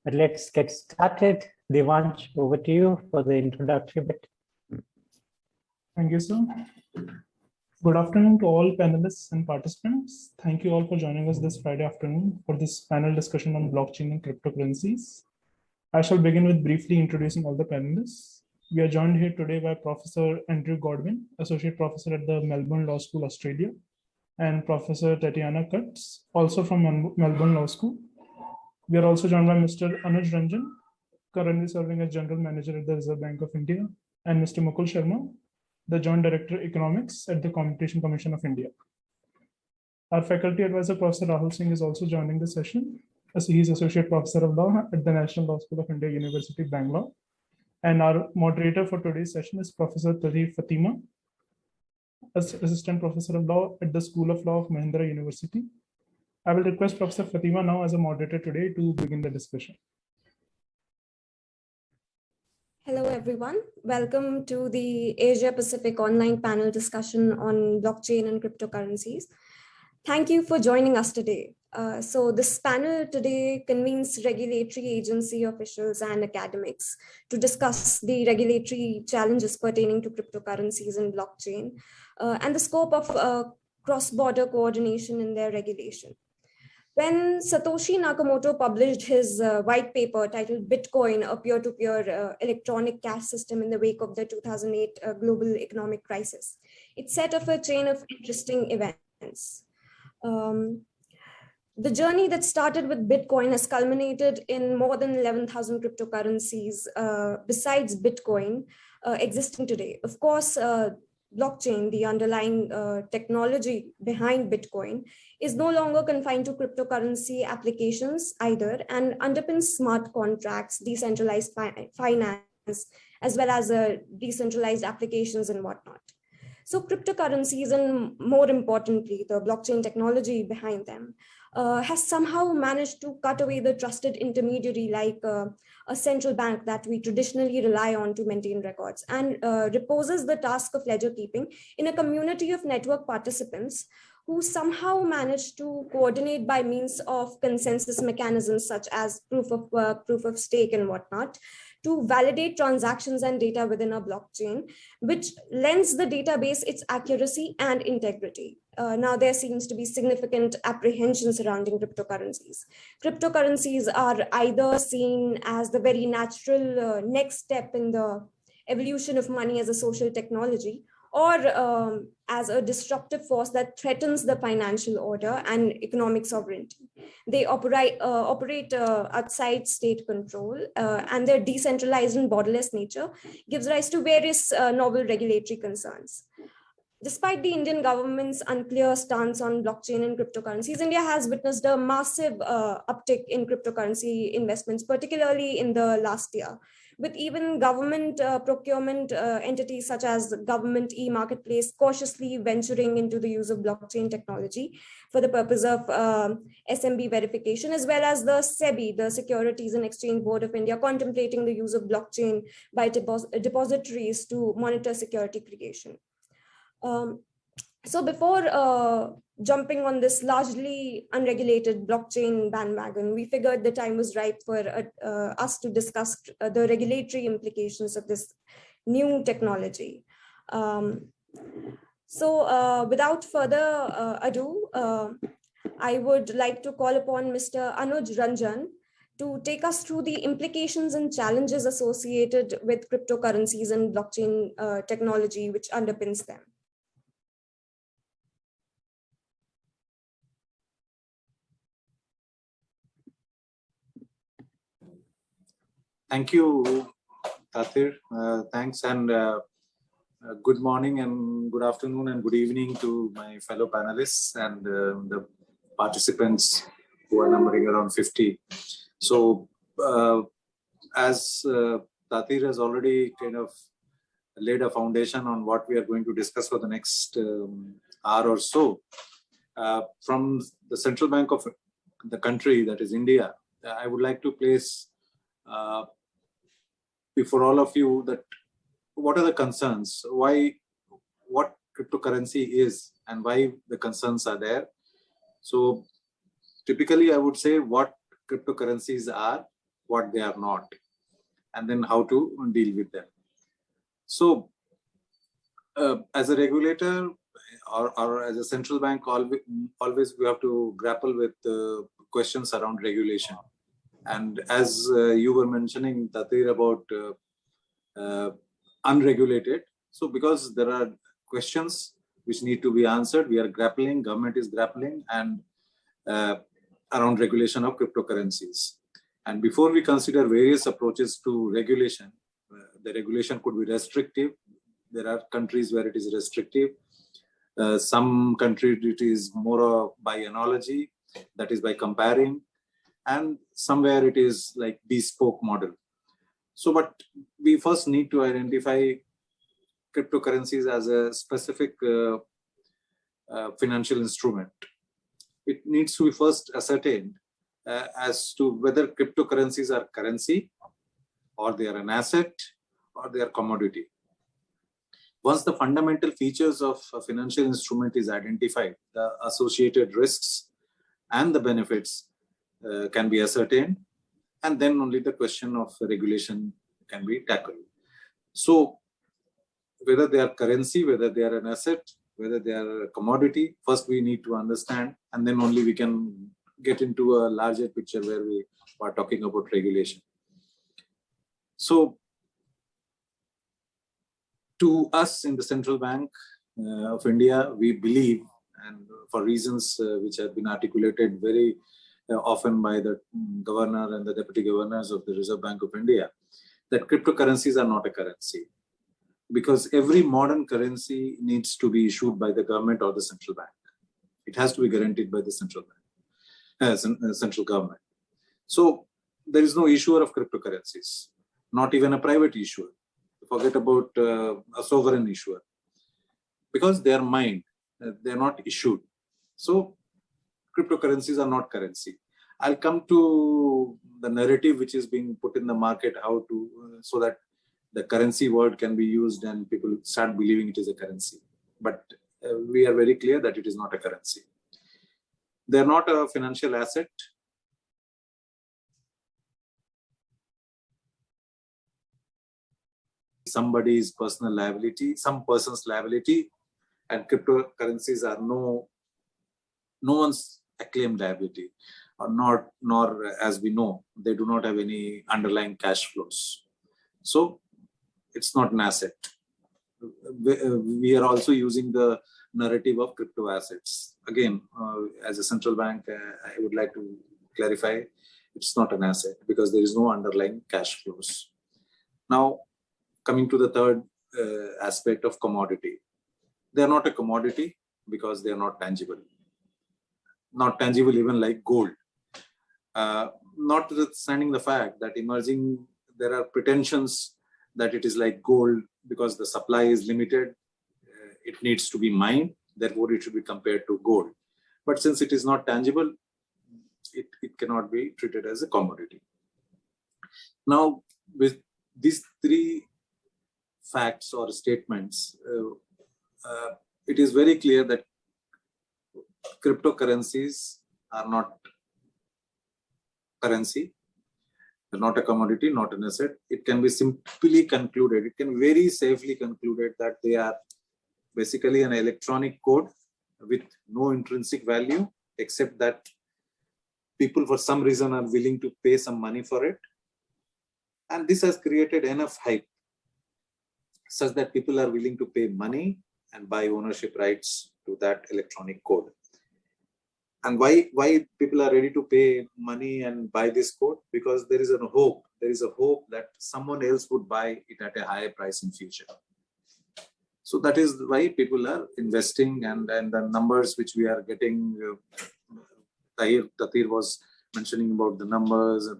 But let's get started. Devansh, over to you for the introductory bit. Thank you, sir. Good afternoon to all panelists and participants. Thank you all for joining us this Friday afternoon for this panel discussion on blockchain and cryptocurrencies. I shall begin with briefly introducing all the panelists. We are joined here today by Professor Andrew Godwin, Associate Professor at the Melbourne Law School, Australia, and Professor Tatiana Kutz, also from Melbourne Law School. We are also joined by Mr. Anuj Ranjan, currently serving as General Manager at the Reserve Bank of India, and Mr. Mukul Sharma, the Joint Director Economics at the Competition Commission of India. Our faculty advisor, Professor Rahul Singh, is also joining the session, as he is Associate Professor of Law at the National Law School of India, University, Bangalore. And our moderator for today's session is Professor Tahir Fatima, Assistant Professor of Law at the School of Law of Mahindra University. I will request Professor Fatima now as a moderator today to begin the discussion. Hello, everyone. Welcome to the Asia Pacific online panel discussion on blockchain and cryptocurrencies. Thank you for joining us today. So this panel today convenes regulatory agency officials and academics to discuss the regulatory challenges pertaining to cryptocurrencies and blockchain and the scope of cross-border coordination in their regulation. When Satoshi Nakamoto published his white paper titled Bitcoin, a peer-to-peer electronic cash system in the wake of the 2008 global economic crisis, it set off a chain of interesting events. The journey that started with Bitcoin has culminated in more than 11,000 cryptocurrencies besides Bitcoin existing today. Of course, blockchain, the underlying technology behind Bitcoin, is no longer confined to cryptocurrency applications either, and underpins smart contracts, decentralized finance, as well as decentralized applications and whatnot. So cryptocurrencies, and more importantly, the blockchain technology behind them, has somehow managed to cut away the trusted intermediary like a central bank that we traditionally rely on to maintain records, and reposes the task of ledger keeping in a community of network participants who somehow manage to coordinate by means of consensus mechanisms such as proof of work, proof of stake, and whatnot, to validate transactions and data within a blockchain, which lends the database its accuracy and integrity. Now, there seems to be significant apprehension surrounding cryptocurrencies. Cryptocurrencies are either seen as the very natural next step in the evolution of money as a social technology, or as a disruptive force that threatens the financial order and economic sovereignty. They operate outside state control, and their decentralized and borderless nature gives rise to various novel regulatory concerns. Despite the Indian government's unclear stance on blockchain and cryptocurrencies, India has witnessed a massive uptick in cryptocurrency investments, particularly in the last year, with even government procurement entities such as government e-marketplace cautiously venturing into the use of blockchain technology for the purpose of SMB verification, as well as the SEBI, the Securities and Exchange Board of India, contemplating the use of blockchain by depositories to monitor security creation. So before jumping on this largely unregulated blockchain bandwagon, we figured the time was ripe for us to discuss the regulatory implications of this new technology. So without further ado, I would like to call upon Mr. Anuj Ranjan to take us through the implications and challenges associated with cryptocurrencies and blockchain technology, which underpins them. Thank you, Tathir. Thanks, and good morning and good afternoon and good evening to my fellow panelists and the participants who are numbering around 50. So, as Tathir has already kind of laid a foundation on what we are going to discuss for the next hour or so, from the central bank of the country, that is India, I would like to place before all of you that what are the concerns, what cryptocurrency is and why the concerns are there. So typically I would say what cryptocurrencies are, what they are not, and then how to deal with them. So as a regulator or as a central bank, always we have to grapple with questions around regulation. And as you were mentioning, Tatir, about unregulated. So because there are questions which need to be answered, we are grappling, government is grappling, and around regulation of cryptocurrencies. And before we consider various approaches to regulation, the regulation could be restrictive. There are countries where it is restrictive. Some countries it is more by analogy, that is by comparing, and somewhere it is like bespoke model. So, but we first need to identify cryptocurrencies as a specific financial instrument. It needs to be first ascertained as to whether cryptocurrencies are currency, or they are an asset, or they are commodity. Once the fundamental features of a financial instrument is identified, the associated risks and the benefits can be ascertained, and then only the question of regulation can be tackled. So whether they are currency, whether they are an asset, whether they are a commodity, first we need to understand, and then only we can get into a larger picture where we are talking about regulation. So to us in the Central Bank of India, we believe, and for reasons which have been articulated very often by the governor and the deputy governors of the Reserve Bank of India, that cryptocurrencies are not a currency. Because every modern currency needs to be issued by the government or the central bank. It has to be guaranteed by the central bank, central government. So there is no issuer of cryptocurrencies, not even a private issuer. Forget about a sovereign issuer, because they are mined, they are not issued. So cryptocurrencies are not currency. I'll come to the narrative which is being put in the market, how to so that the currency word can be used and people start believing it is a currency. But we are very clear that it is not a currency. They are not a financial asset. Somebody's personal liability, some person's liability, and cryptocurrencies are no one's acclaimed liability, or nor as we know, they do not have any underlying cash flows. So it's not an asset. We are also using the narrative of crypto assets. Again, as a central bank, I would like to clarify, it's not an asset because there is no underlying cash flows. Now, coming to the third aspect of commodity. They are not a commodity because they are not tangible. Not tangible even like gold. Notwithstanding the fact that there are pretensions that it is like gold because the supply is limited, it needs to be mined, therefore it should be compared to gold. But since it is not tangible, it cannot be treated as a commodity. Now, with these three facts or statements, it is very clear that cryptocurrencies are not currency. They're not a commodity, not an asset. It can be simply concluded, it can very safely concluded that they are basically an electronic code with no intrinsic value, except that people for some reason are willing to pay some money for it. And this has created enough hype such that people are willing to pay money and buy ownership rights to that electronic code. And why people are ready to pay money and buy this code? Because there is a hope. There is a hope that someone else would buy it at a higher price in future. So that is why people are investing, and the numbers which we are getting, Tatir was mentioning about the numbers and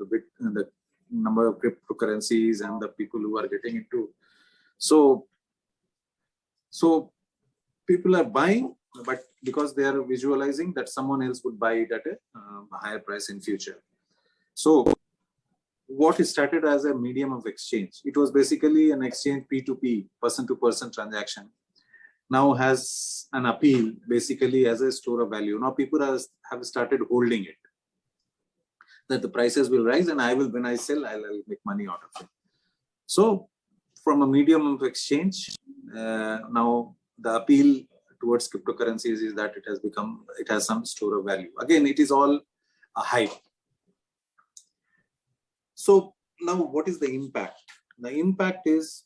the number of cryptocurrencies and the people who are getting into. So people are buying, but because they are visualizing that someone else would buy it at a higher price in future. So what started as a medium of exchange, it was basically an exchange P2P, person-to-person transaction, now has an appeal basically as a store of value. Now people have started holding it. that the prices will rise, and when I sell, I'll make money out of it. So from a medium of exchange, now the appeal towards cryptocurrencies is that it has some store of value. Again, it is all a hype. So now what is the impact? The impact is,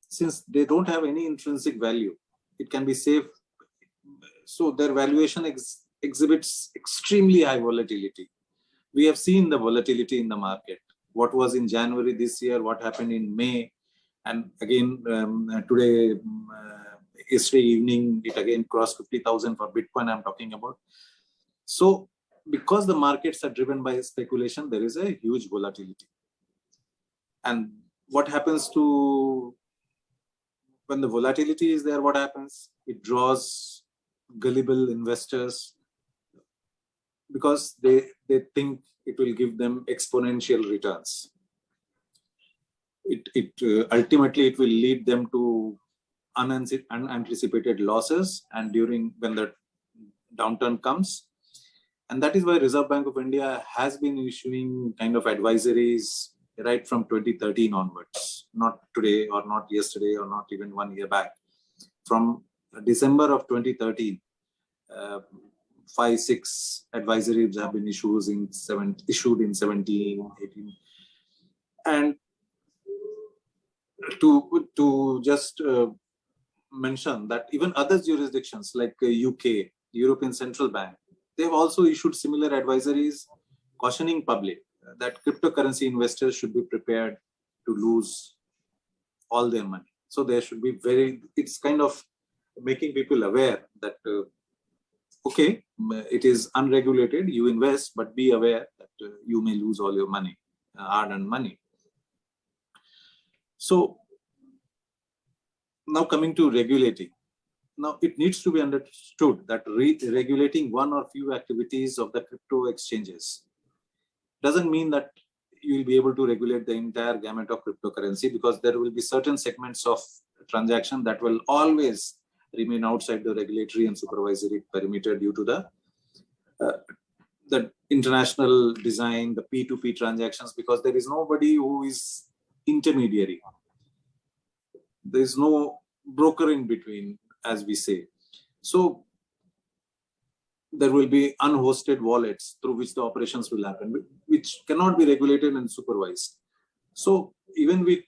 since they don't have any intrinsic value, it can be safe. So their valuation exhibits extremely high volatility. We have seen the volatility in the market. What was in January this year, what happened in May, and again today, yesterday evening, it again crossed 50,000 for Bitcoin I'm talking about. So because the markets are driven by speculation, there is a huge volatility. And what happens when the volatility is there, what happens? It draws gullible investors because they think it will give them exponential returns. Ultimately, it will lead them to unanticipated losses, and when the downturn comes. And that is why Reserve Bank of India has been issuing kind of advisories right from 2013 onwards, not today or not yesterday or not even 1 year back. From December of 2013, 5-6 advisories have been issued in 17, 18. And to just mention that even other jurisdictions like UK, European Central Bank, they have also issued similar advisories cautioning public that cryptocurrency investors should be prepared to lose all their money. So there should be it's kind of making people aware that, okay, it is unregulated, you invest, but be aware that you may lose all your money, hard-earned money. So now coming to regulating. Now it needs to be understood that regulating one or few activities of the crypto exchanges doesn't mean that you will be able to regulate the entire gamut of cryptocurrency, because there will be certain segments of transaction that will always remain outside the regulatory and supervisory perimeter due to the international design, the P2P transactions, because there is nobody who is intermediary. There is no broker in between, as we say. So there will be unhosted wallets through which the operations will happen, which cannot be regulated and supervised. So even with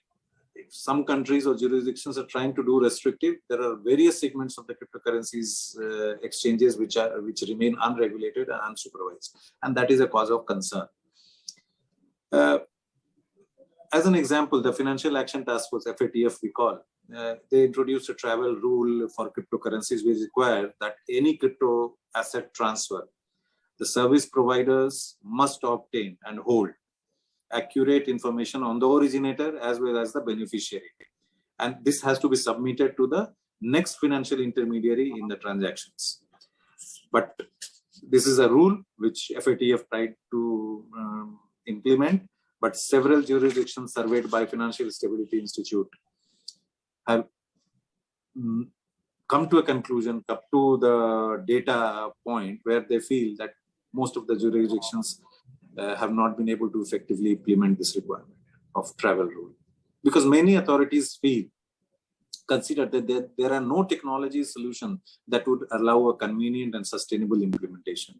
some countries or jurisdictions are trying to do restrictive, there are various segments of the cryptocurrencies exchanges which remain unregulated and unsupervised, and that is a cause of concern. As an example, the Financial Action Task Force, FATF we call, they introduced a travel rule for cryptocurrencies which require that any crypto asset transfer, the service providers must obtain and hold accurate information on the originator as well as the beneficiary. And this has to be submitted to the next financial intermediary in the transactions. But this is a rule which FATF tried to implement, but several jurisdictions surveyed by Financial Stability Institute have come to a conclusion, up to the data point where they feel that most of the jurisdictions have not been able to effectively implement this requirement of travel rule. Because many authorities consider that there are no technology solutions that would allow a convenient and sustainable implementation.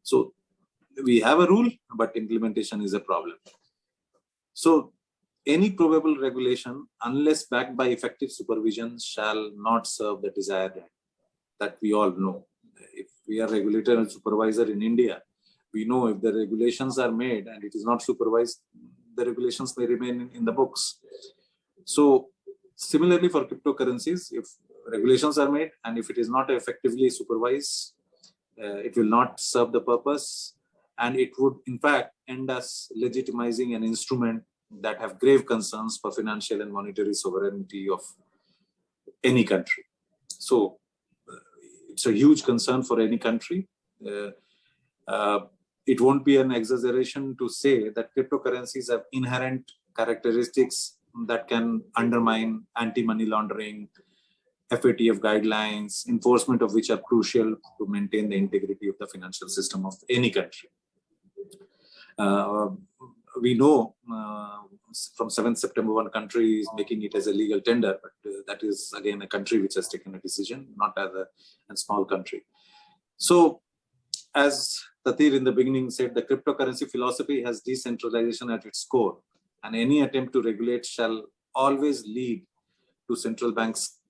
So we have a rule, but implementation is a problem. So any probable regulation, unless backed by effective supervision, shall not serve the desired end. That we all know. If we are regulator and supervisor in India, we know if the regulations are made and it is not supervised, the regulations may remain in the books. So similarly for cryptocurrencies, if regulations are made and if it is not effectively supervised, it will not serve the purpose, and it would in fact end us legitimizing an instrument that have grave concerns for financial and monetary sovereignty of any country. So it's a huge concern for any country. It won't be an exaggeration to say that cryptocurrencies have inherent characteristics that can undermine anti-money laundering, FATF guidelines, enforcement of which are crucial to maintain the integrity of the financial system of any country. We know from 7th September, one country is making it as a legal tender, but that is again a country which has taken a decision, not as a small country. So, as Tatir in the beginning said, the cryptocurrency philosophy has decentralization at its core, and any attempt to regulate shall always lead to central banks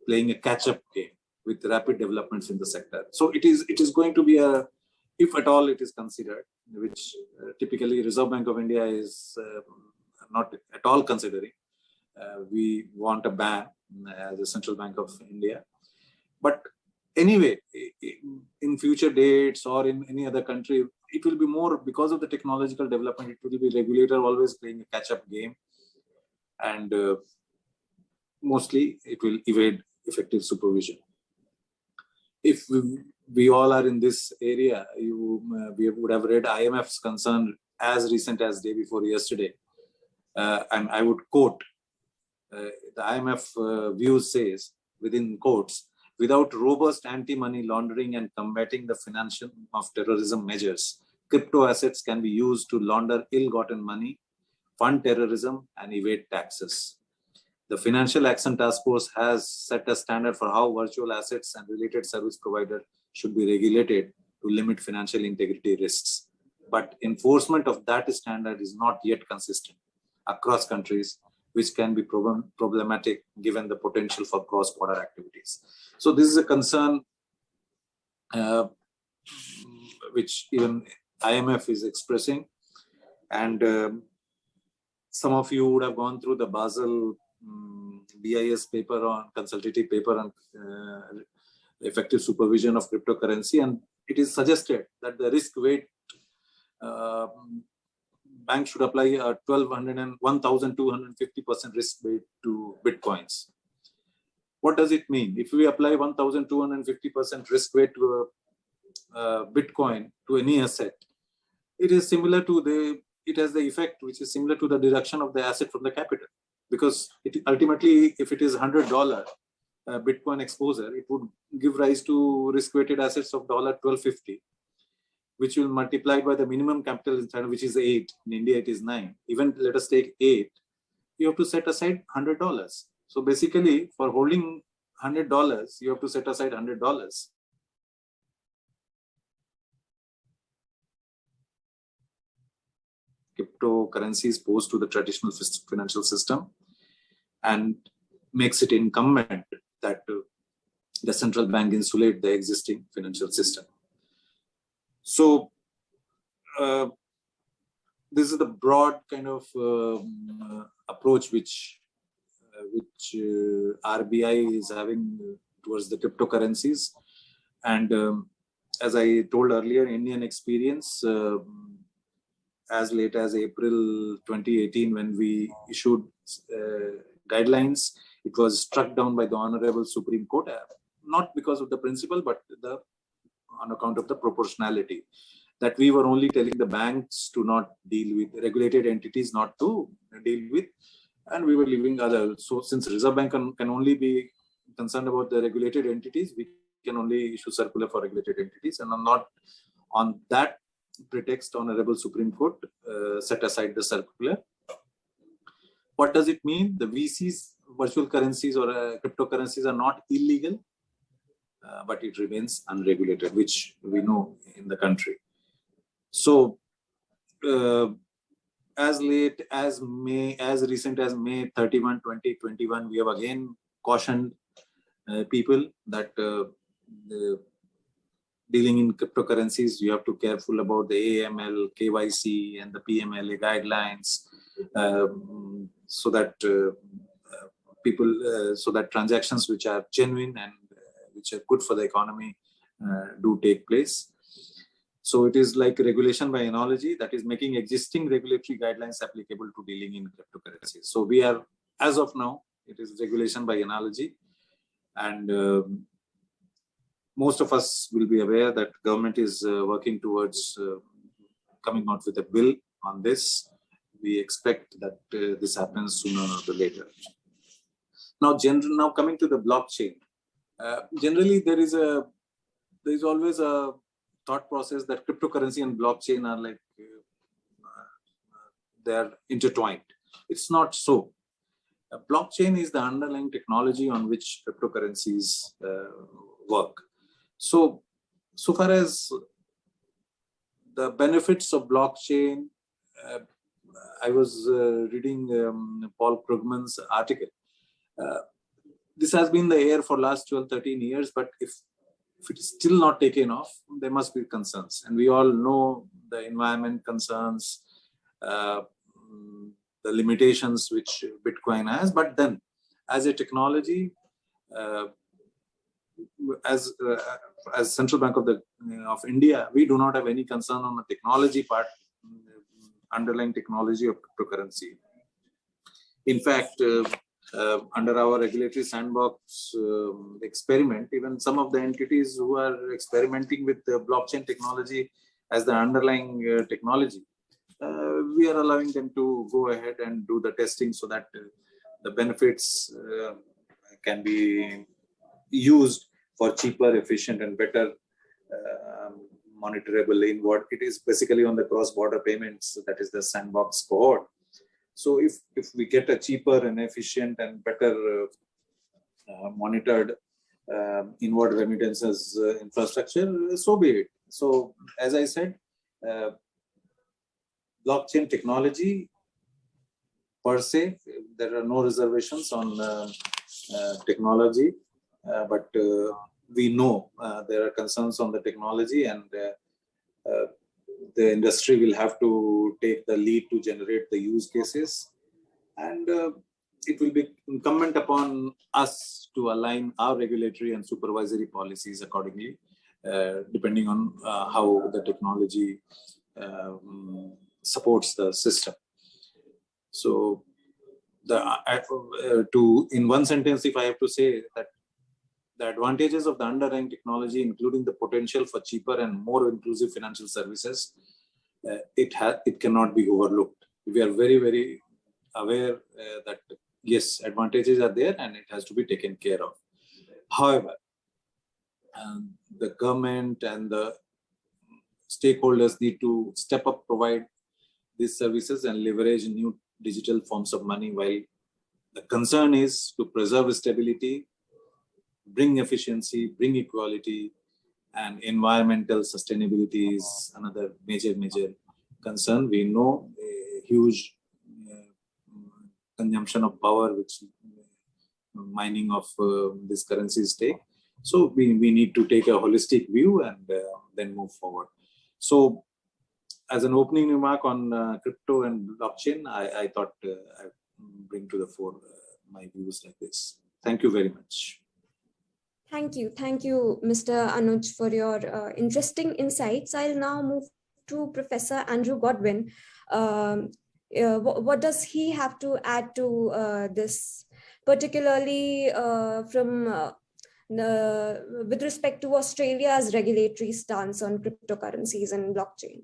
playing a catch-up game with rapid developments in the sector. So it is going to be a, if at all it is considered, which typically Reserve Bank of India is not at all considering. We want a ban as a Central Bank of India. But anyway, in future dates or in any other country, it will be more because of the technological development, it will be regulator always playing a catch-up game. And mostly it will evade effective supervision. If we all are in this area, we would have read IMF's concern as recent as day before yesterday. And I would quote, the IMF views says, within quotes, without robust anti-money laundering and combating the financing of terrorism measures, crypto assets can be used to launder ill-gotten money, fund terrorism, and evade taxes. The Financial Action Task Force has set a standard for how virtual assets and related service providers should be regulated to limit financial integrity risks. But enforcement of that standard is not yet consistent across countries, which can be problematic given the potential for cross-border activities. So this is a concern which even IMF is expressing. And some of you would have gone through the Basel BIS paper on consultative paper on effective supervision of cryptocurrency, and it is suggested that the risk weight bank should apply a 1,250% risk weight to bitcoins. What does it mean? If we apply 1,250% risk weight to a bitcoin, to any asset, it is similar to it has the effect which is similar to the deduction of the asset from the capital. Because ultimately, if it is $100 Bitcoin exposure, it would give rise to risk-weighted assets of $1,250, which will multiply by the minimum capital in China, which is 8. In India, it is 9. Even let us take 8. You have to set aside $100. So basically, for holding $100, you have to set aside $100. Cryptocurrencies pose to the traditional financial system and makes it incumbent that the central bank insulate the existing financial system. So this is the broad kind of approach which RBI is having towards the cryptocurrencies. And as I told earlier, Indian experience, as late as April 2018, when we issued guidelines, it was struck down by the Honorable Supreme Court, not because of the principle, but on account of the proportionality, that we were only telling the banks to not deal with regulated entities, not to deal with, and we were leaving others. So since Reserve Bank can only be concerned about the regulated entities, we can only issue circular for regulated entities, and not on that pretext, Honorable Supreme Court set aside the circular. What does it mean? The VCs, virtual currencies or cryptocurrencies are not illegal, but it remains unregulated, which we know in the country. So as late as recent as May 31, 2021, we have again cautioned people that dealing in cryptocurrencies, you have to be careful about the AML, KYC, and the PMLA guidelines, so that so that transactions which are genuine and which are good for the economy do take place. So it is like regulation by analogy, that is making existing regulatory guidelines applicable to dealing in cryptocurrencies. So we are, as of now, it is regulation by analogy, and most of us will be aware that government is working towards coming out with a bill on this. We expect that this happens sooner or later. Now, coming to the blockchain, generally there is always a thought process that cryptocurrency and blockchain are like they're intertwined. It's not so. Blockchain is the underlying technology on which cryptocurrencies work. So far as the benefits of blockchain, I was reading Paul Krugman's article. This has been the air for last 12, 13 years, but if it is still not taken off, there must be concerns. And we all know the environment concerns, the limitations which Bitcoin has. But then, as a technology, as Central Bank of India, we do not have any concern on the technology part, underlying technology of cryptocurrency. In fact, under our regulatory sandbox experiment, even some of the entities who are experimenting with blockchain technology as the underlying technology, we are allowing them to go ahead and do the testing so that the benefits can be used for cheaper, efficient, and better monitorable in what it is basically on the cross-border payments, that is the sandbox cohort. So if we get a cheaper and efficient and better monitored inward remittances infrastructure, so be it. So as I said, blockchain technology per se, there are no reservations on technology, but we know there are concerns on the technology, and the industry will have to take the lead to generate the use cases, and it will be incumbent upon us to align our regulatory and supervisory policies accordingly, depending on how the technology supports the system. So, in one sentence, if I have to say that the advantages of the underlying technology, including the potential for cheaper and more inclusive financial services, it cannot be overlooked. We are very, very aware that yes, advantages are there and it has to be taken care of. However, the government and the stakeholders need to step up, provide these services and leverage new digital forms of money, while the concern is to preserve stability, bring efficiency, bring equality, and environmental sustainability is another major concern. We know a huge consumption of power which mining of these currencies take. So we need to take a holistic view and then move forward. So as an opening remark on crypto and blockchain, I thought I'd bring to the fore my views like this. Thank you very much. Thank you, Mr. Anuj, for your interesting insights. I'll now move to Professor Andrew Godwin. What does he have to add to this, particularly with respect to Australia's regulatory stance on cryptocurrencies and blockchain?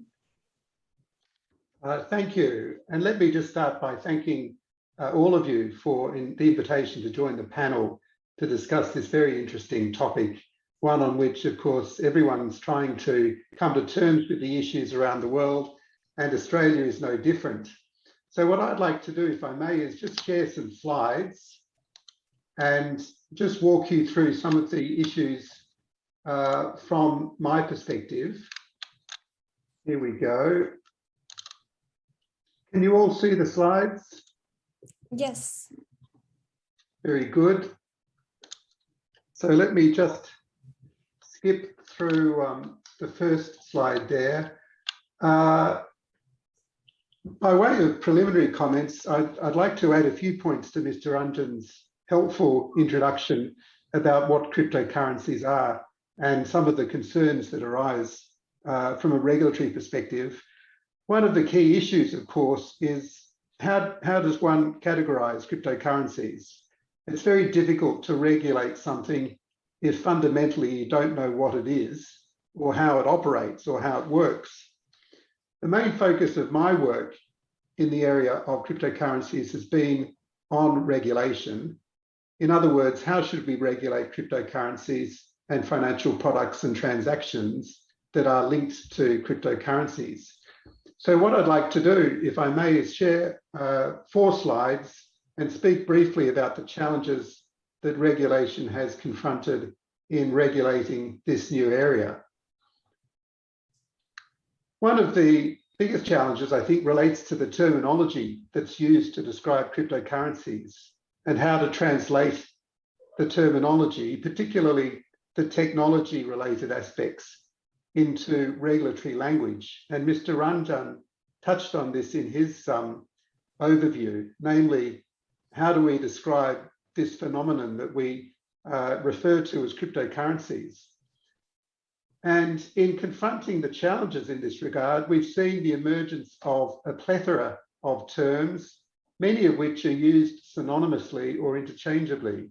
Thank you. And let me just start by thanking all of you for the invitation to join the panel to discuss this very interesting topic, one on which, of course, everyone's trying to come to terms with the issues around the world, and Australia is no different. So what I'd like to do, if I may, is just share some slides and just walk you through some of the issues from my perspective. Here we go. Can you all see the slides? Yes. Very good. So let me just skip through the first slide there. By way of preliminary comments, I'd like to add a few points to Mr. Ranjan's helpful introduction about what cryptocurrencies are and some of the concerns that arise from a regulatory perspective. One of the key issues, of course, is how does one categorize cryptocurrencies? It's very difficult to regulate something if fundamentally you don't know what it is or how it operates or how it works. The main focus of my work in the area of cryptocurrencies has been on regulation. In other words, how should we regulate cryptocurrencies and financial products and transactions that are linked to cryptocurrencies? So what I'd like to do, if I may, is share 4 slides and speak briefly about the challenges that regulation has confronted in regulating this new area. One of the biggest challenges, I think, relates to the terminology that's used to describe cryptocurrencies and how to translate the terminology, particularly the technology-related aspects, into regulatory language. And Mr. Ranjan touched on this in his overview, namely, how do we describe this phenomenon that we refer to as cryptocurrencies? And in confronting the challenges in this regard, we've seen the emergence of a plethora of terms, many of which are used synonymously or interchangeably.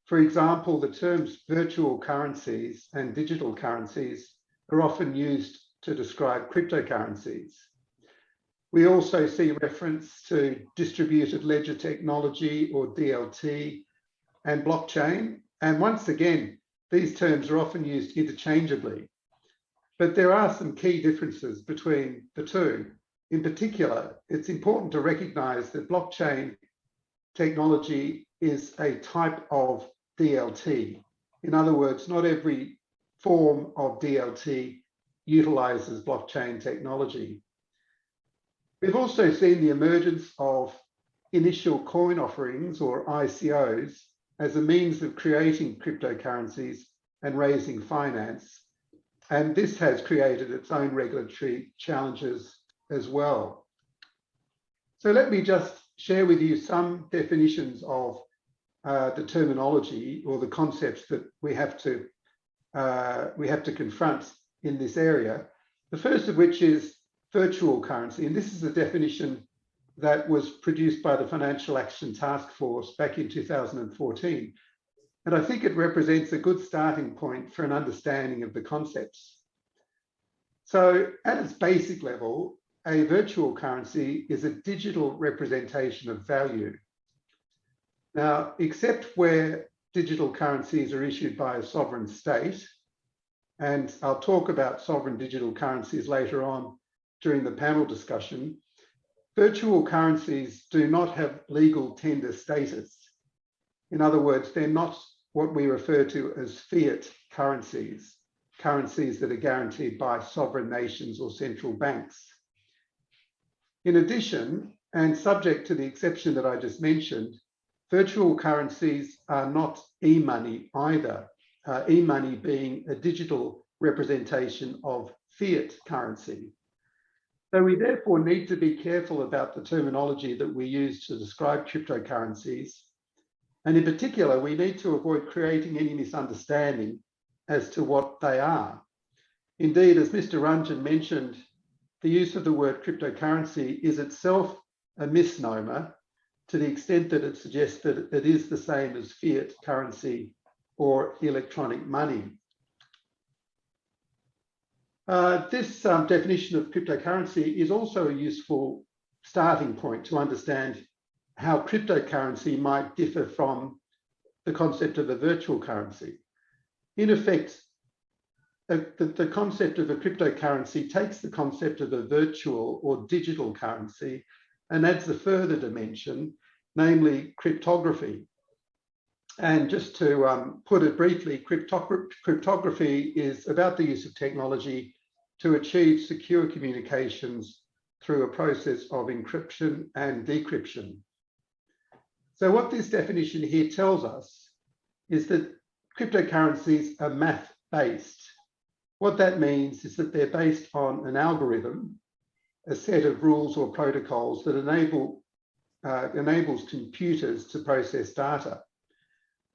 For example, the terms virtual currencies and digital currencies are often used to describe cryptocurrencies. We also see reference to distributed ledger technology, or DLT, and blockchain. And once again, these terms are often used interchangeably. But there are some key differences between the two. In particular, it's important to recognize that blockchain technology is a type of DLT. In other words, not every form of DLT utilizes blockchain technology. We've also seen the emergence of initial coin offerings, or ICOs, as a means of creating cryptocurrencies and raising finance. And this has created its own regulatory challenges as well. So let me just share with you some definitions of the terminology or the concepts that we have to confront in this area. The first of which is virtual currency, and this is a definition that was produced by the Financial Action Task Force back in 2014. And I think it represents a good starting point for an understanding of the concepts. So at its basic level, a virtual currency is a digital representation of value. Now, except where digital currencies are issued by a sovereign state, and I'll talk about sovereign digital currencies later on during the panel discussion, virtual currencies do not have legal tender status. In other words, they're not what we refer to as fiat currencies, currencies that are guaranteed by sovereign nations or central banks. In addition, and subject to the exception that I just mentioned, virtual currencies are not e-money either, e-money being a digital representation of fiat currency. So we therefore need to be careful about the terminology that we use to describe cryptocurrencies. And in particular, we need to avoid creating any misunderstanding as to what they are. Indeed, as Mr. Ranjan mentioned, the use of the word cryptocurrency is itself a misnomer to the extent that it suggests that it is the same as fiat currency or electronic money. This definition of cryptocurrency is also a useful starting point to understand how cryptocurrency might differ from the concept of a virtual currency. In effect, the concept of a cryptocurrency takes the concept of a virtual or digital currency and adds a further dimension, namely cryptography. And just to put it briefly, cryptography is about the use of technology to achieve secure communications through a process of encryption and decryption. So what this definition here tells us is that cryptocurrencies are math-based. What that means is that they're based on an algorithm, a set of rules or protocols that enables computers to process data.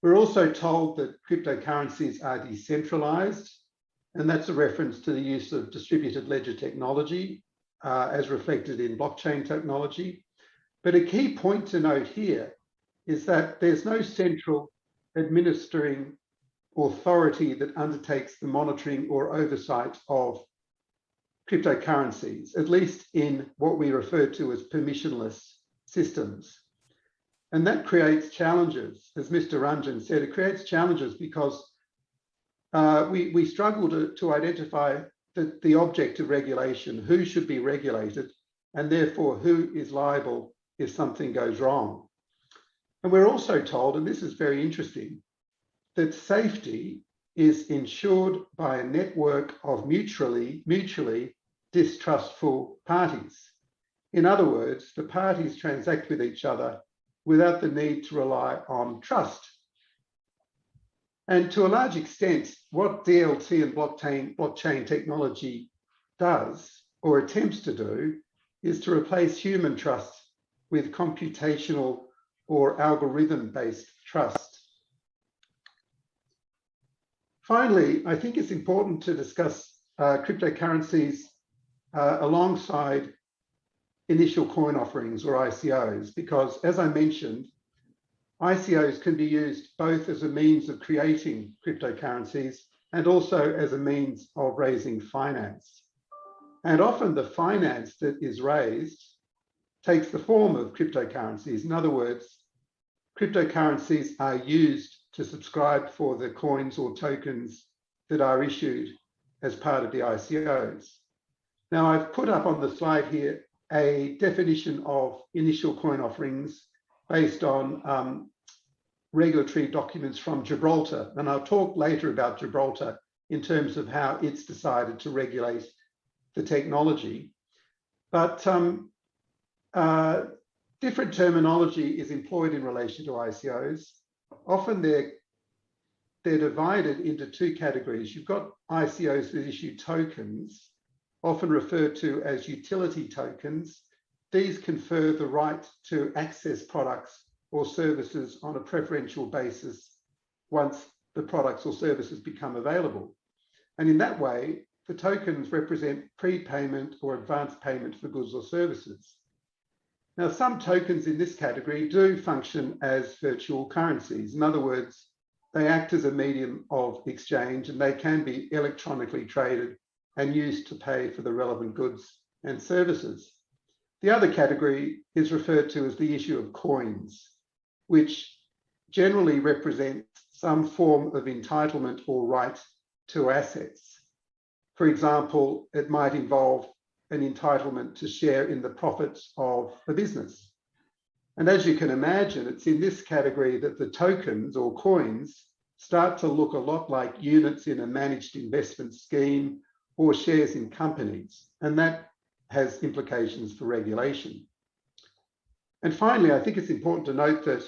We're also told that cryptocurrencies are decentralized, and that's a reference to the use of distributed ledger technology as reflected in blockchain technology. But a key point to note here is that there's no central administering authority that undertakes the monitoring or oversight of cryptocurrencies, at least in what we refer to as permissionless systems. And that creates challenges, as Mr. Ranjan said, it creates challenges because we struggle to identify the object of regulation, who should be regulated, and therefore who is liable if something goes wrong. And we're also told, and this is very interesting, that safety is ensured by a network of mutually distrustful parties. In other words, the parties transact with each other without the need to rely on trust. And to a large extent, what DLT and blockchain technology does or attempts to do is to replace human trust with computational or algorithm-based trust. Finally, I think it's important to discuss cryptocurrencies alongside initial coin offerings or ICOs, because as I mentioned, ICOs can be used both as a means of creating cryptocurrencies and also as a means of raising finance. And often the finance that is raised takes the form of cryptocurrencies. In other words, cryptocurrencies are used to subscribe for the coins or tokens that are issued as part of the ICOs. Now, I've put up on the slide here a definition of initial coin offerings based on regulatory documents from Gibraltar. And I'll talk later about Gibraltar in terms of how it's decided to regulate the technology. But different terminology is employed in relation to ICOs. Often they're divided into two categories. You've got ICOs that issue tokens, often referred to as utility tokens. These confer the right to access products or services on a preferential basis once the products or services become available. And in that way, the tokens represent prepayment or advance payment for goods or services. Now, some tokens in this category do function as virtual currencies. In other words, they act as a medium of exchange and they can be electronically traded and used to pay for the relevant goods and services. The other category is referred to as the issue of coins, which generally represent some form of entitlement or right to assets. For example, it might involve an entitlement to share in the profits of a business. And as you can imagine, it's in this category that the tokens or coins start to look a lot like units in a managed investment scheme or shares in companies. And that has implications for regulation. And finally, I think it's important to note that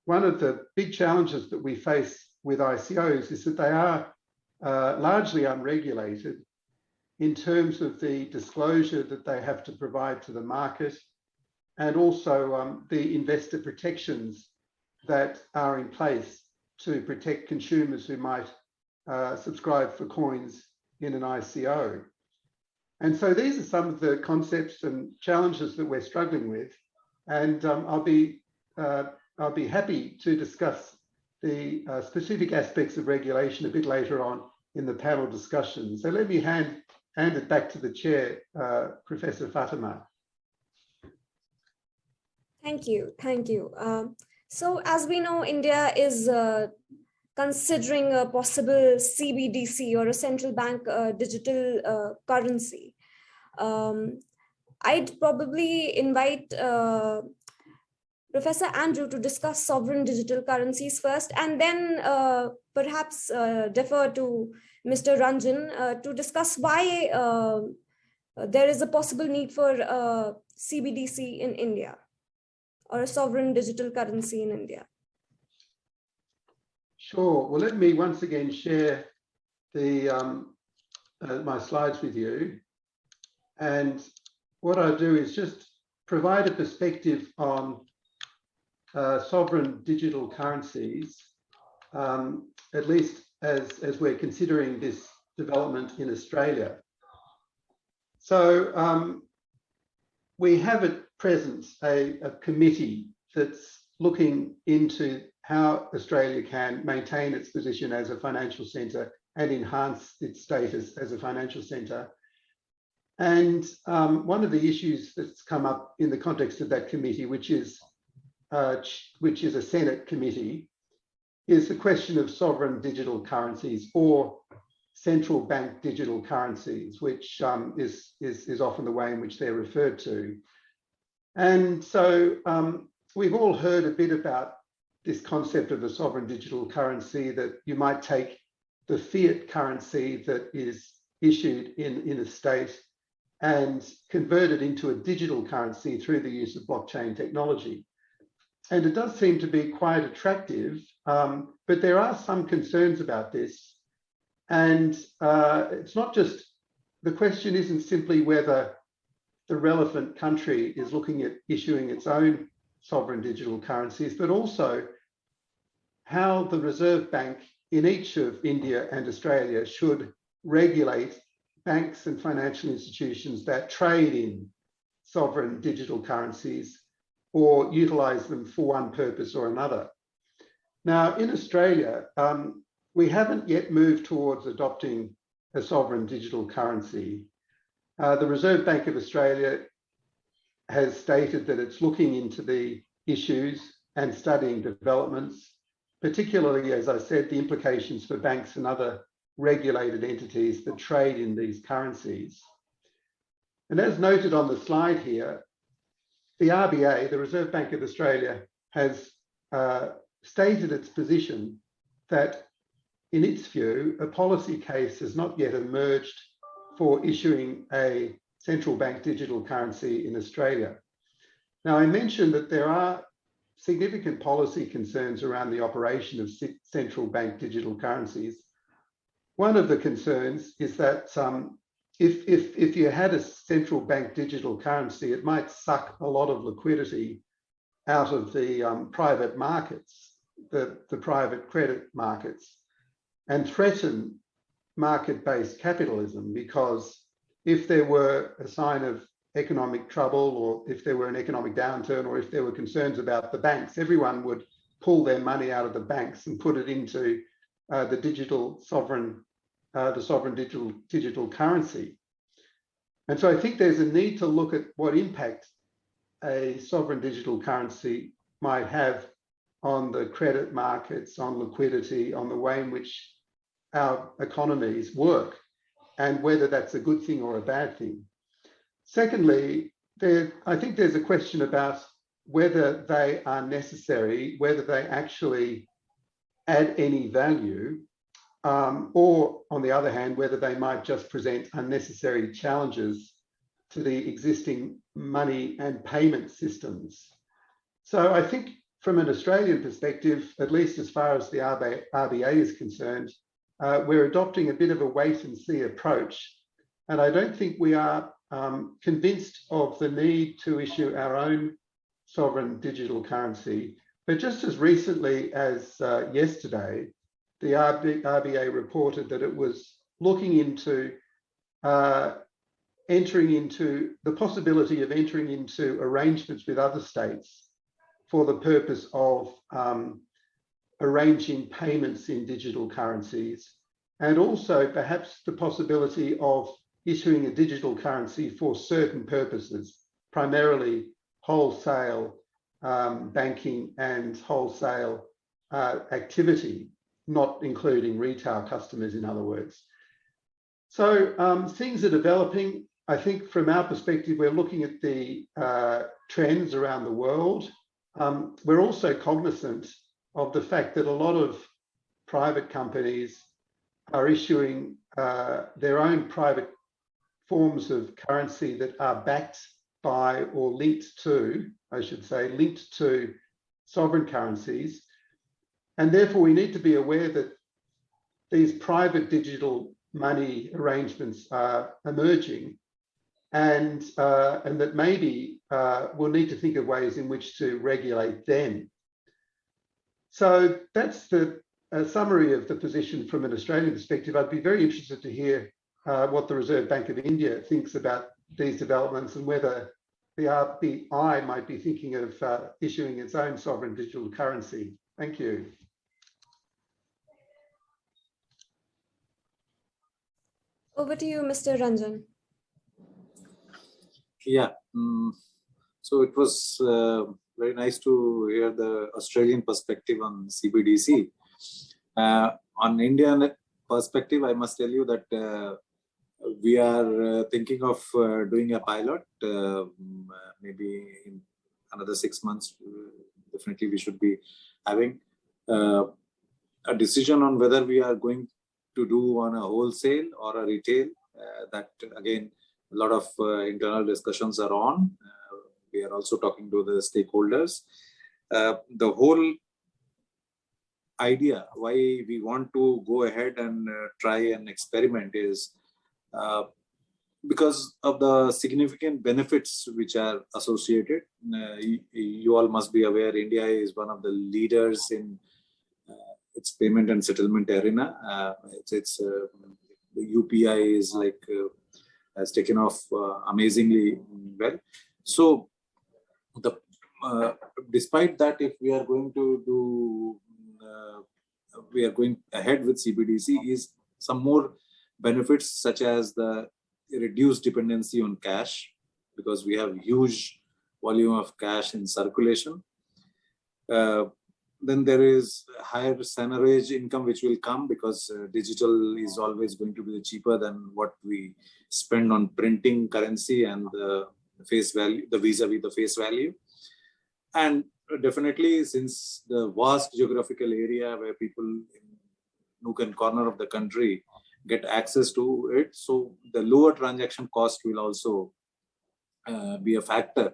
one of the big challenges that we face with ICOs is that they are largely unregulated in terms of the disclosure that they have to provide to the market and also the investor protections that are in place to protect consumers who might subscribe for coins in an ICO. And so these are some of the concepts and challenges that we're struggling with. And I'll be happy to discuss the specific aspects of regulation a bit later on in the panel discussion. So let me hand it back to the chair, Professor Fatima. Thank you. So as we know, India is considering a possible CBDC or a central bank digital currency. I'd probably invite Professor Andrew to discuss sovereign digital currencies first, and then perhaps defer to Mr. Ranjan to discuss why there is a possible need for CBDC in India or a sovereign digital currency in India. Sure. Well, let me once again share the my slides with you. And what I'll do is just provide a perspective on sovereign digital currencies, at least as we're considering this development in Australia. So we have at present a committee that's looking into how Australia can maintain its position as a financial centre and enhance its status as a financial centre. And one of the issues that's come up in the context of that committee, which is a Senate committee, is the question of sovereign digital currencies or central bank digital currencies, which is often the way in which they're referred to. And so we've all heard a bit about this concept of a sovereign digital currency, that you might take the fiat currency that is issued in a state and convert it into a digital currency through the use of blockchain technology. And it does seem to be quite attractive, but there are some concerns about this. And it's not just, the question isn't simply whether the relevant country is looking at issuing its own sovereign digital currencies, but also how the Reserve Bank in each of India and Australia should regulate banks and financial institutions that trade in sovereign digital currencies or utilize them for one purpose or another. Now, in Australia, we haven't yet moved towards adopting a sovereign digital currency. The Reserve Bank of Australia has stated that it's looking into the issues and studying developments, particularly, as I said, the implications for banks and other regulated entities that trade in these currencies. And as noted on the slide here, the RBA, the Reserve Bank of Australia, has stated its position that, in its view, a policy case has not yet emerged for issuing a central bank digital currency in Australia. Now, I mentioned that there are significant policy concerns around the operation of central bank digital currencies. One of the concerns is that if you had a central bank digital currency, it might suck a lot of liquidity out of the private markets, the private credit markets, and threaten market-based capitalism, because if there were a sign of economic trouble, or if there were an economic downturn, or if there were concerns about the banks, everyone would pull their money out of the banks and put it into the sovereign digital currency. And so I think there's a need to look at what impact a sovereign digital currency might have on the credit markets, on liquidity, on the way in which our economies work, and whether that's a good thing or a bad thing. Secondly, I think there's a question about whether they are necessary, whether they actually add any value, or on the other hand, whether they might just present unnecessary challenges to the existing money and payment systems. So I think from an Australian perspective, at least as far as the RBA is concerned, we're adopting a bit of a wait and see approach. And I don't think we are convinced of the need to issue our own sovereign digital currency. But just as recently as yesterday, the RBA reported that it was looking into the possibility of entering into arrangements with other states for the purpose of arranging payments in digital currencies, and also perhaps the possibility of issuing a digital currency for certain purposes, primarily wholesale banking and wholesale activity, not including retail customers, in other words. So things are developing. I think from our perspective, we're looking at the trends around the world. We're also cognizant of the fact that a lot of private companies are issuing their own private forms of currency that are backed by, or linked to, I should say, linked to sovereign currencies. And therefore we need to be aware that these private digital money arrangements are emerging, and that maybe we'll need to think of ways in which to regulate them. So that's the summary of the position from an Australian perspective. I'd be very interested to hear what the Reserve Bank of India thinks about these developments, and whether the RBI might be thinking of issuing its own sovereign digital currency. Thank you. Over to you, Mr. Ranjan. Yeah, so it was very nice to hear the Australian perspective on CBDC. On Indian perspective, I must tell you that We are thinking of doing a pilot, maybe in another 6 months. Definitely, we should be having a decision on whether we are going to do on a wholesale or a retail. That again, a lot of internal discussions are on. We are also talking to the stakeholders. The whole idea why we want to go ahead and try and experiment is because of the significant benefits which are associated. You all must be aware, India is one of the leaders in its payment and settlement arena. The UPI is like has taken off amazingly well. So despite that, if we are going to do we are going ahead with CBDC, is some more benefits such as the reduced dependency on cash, because we have huge volume of cash in circulation. Then there is higher seigniorage income which will come, because digital is always going to be cheaper than what we spend on printing currency and the face value, the vis-a-vis the face value. And definitely, since the vast geographical area where people in nook and corner of the country get access to it, so the lower transaction cost will also be a factor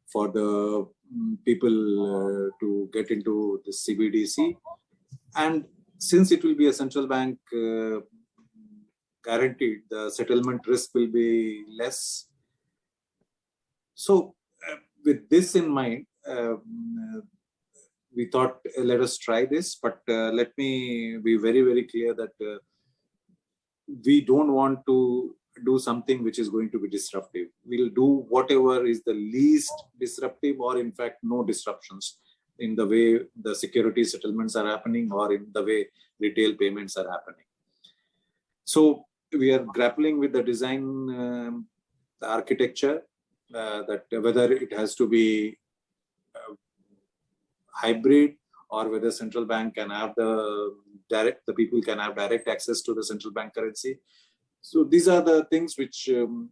for the people to get into the CBDC. And since it will be a central bank guaranteed, the settlement risk will be less. So with this in mind, we thought, let us try this, but let me be very, very clear that we don't want to do something which is going to be disruptive. We'll do whatever is the least disruptive, or in fact, no disruptions in the way the security settlements are happening or in the way retail payments are happening. So we are grappling with the design, the architecture, that whether it has to be hybrid, or whether central bank can have the people can have direct access to the central bank currency. So these are the things which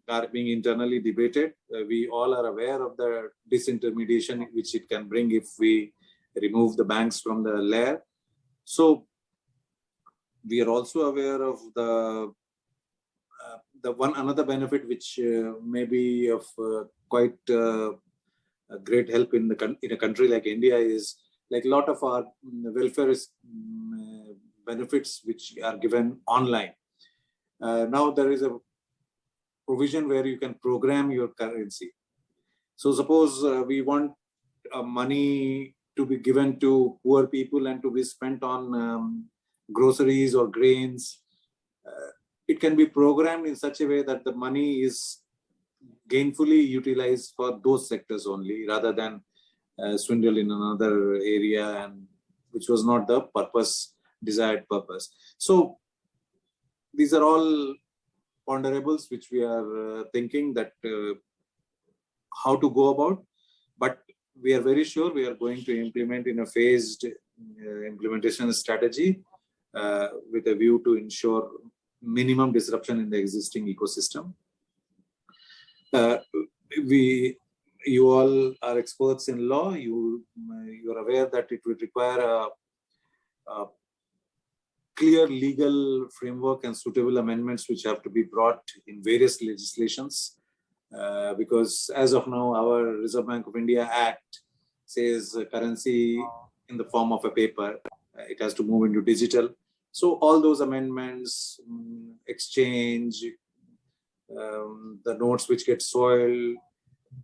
are being internally debated. We all are aware of the disintermediation which it can bring if we remove the banks from the layer. So we are also aware of the another benefit which may be of quite a great help in a country like India is, like, a lot of our welfare benefits which are given online. Now there is a provision where you can program your currency. So suppose we want money to be given to poor people and to be spent on groceries or grains. It can be programmed in such a way that the money is gainfully utilized for those sectors only, rather than swindle in another area, and which was not the desired purpose. So these are all ponderables which we are thinking that how to go about, but we are very sure we are going to implement in a phased implementation strategy with a view to ensure minimum disruption in the existing ecosystem. You all are experts in law. You are aware that it would require a clear legal framework and suitable amendments which have to be brought in various legislations, because as of now, our Reserve Bank of India Act says currency in the form of a paper, it has to move into digital. So all those amendments, exchange, the notes which get soiled,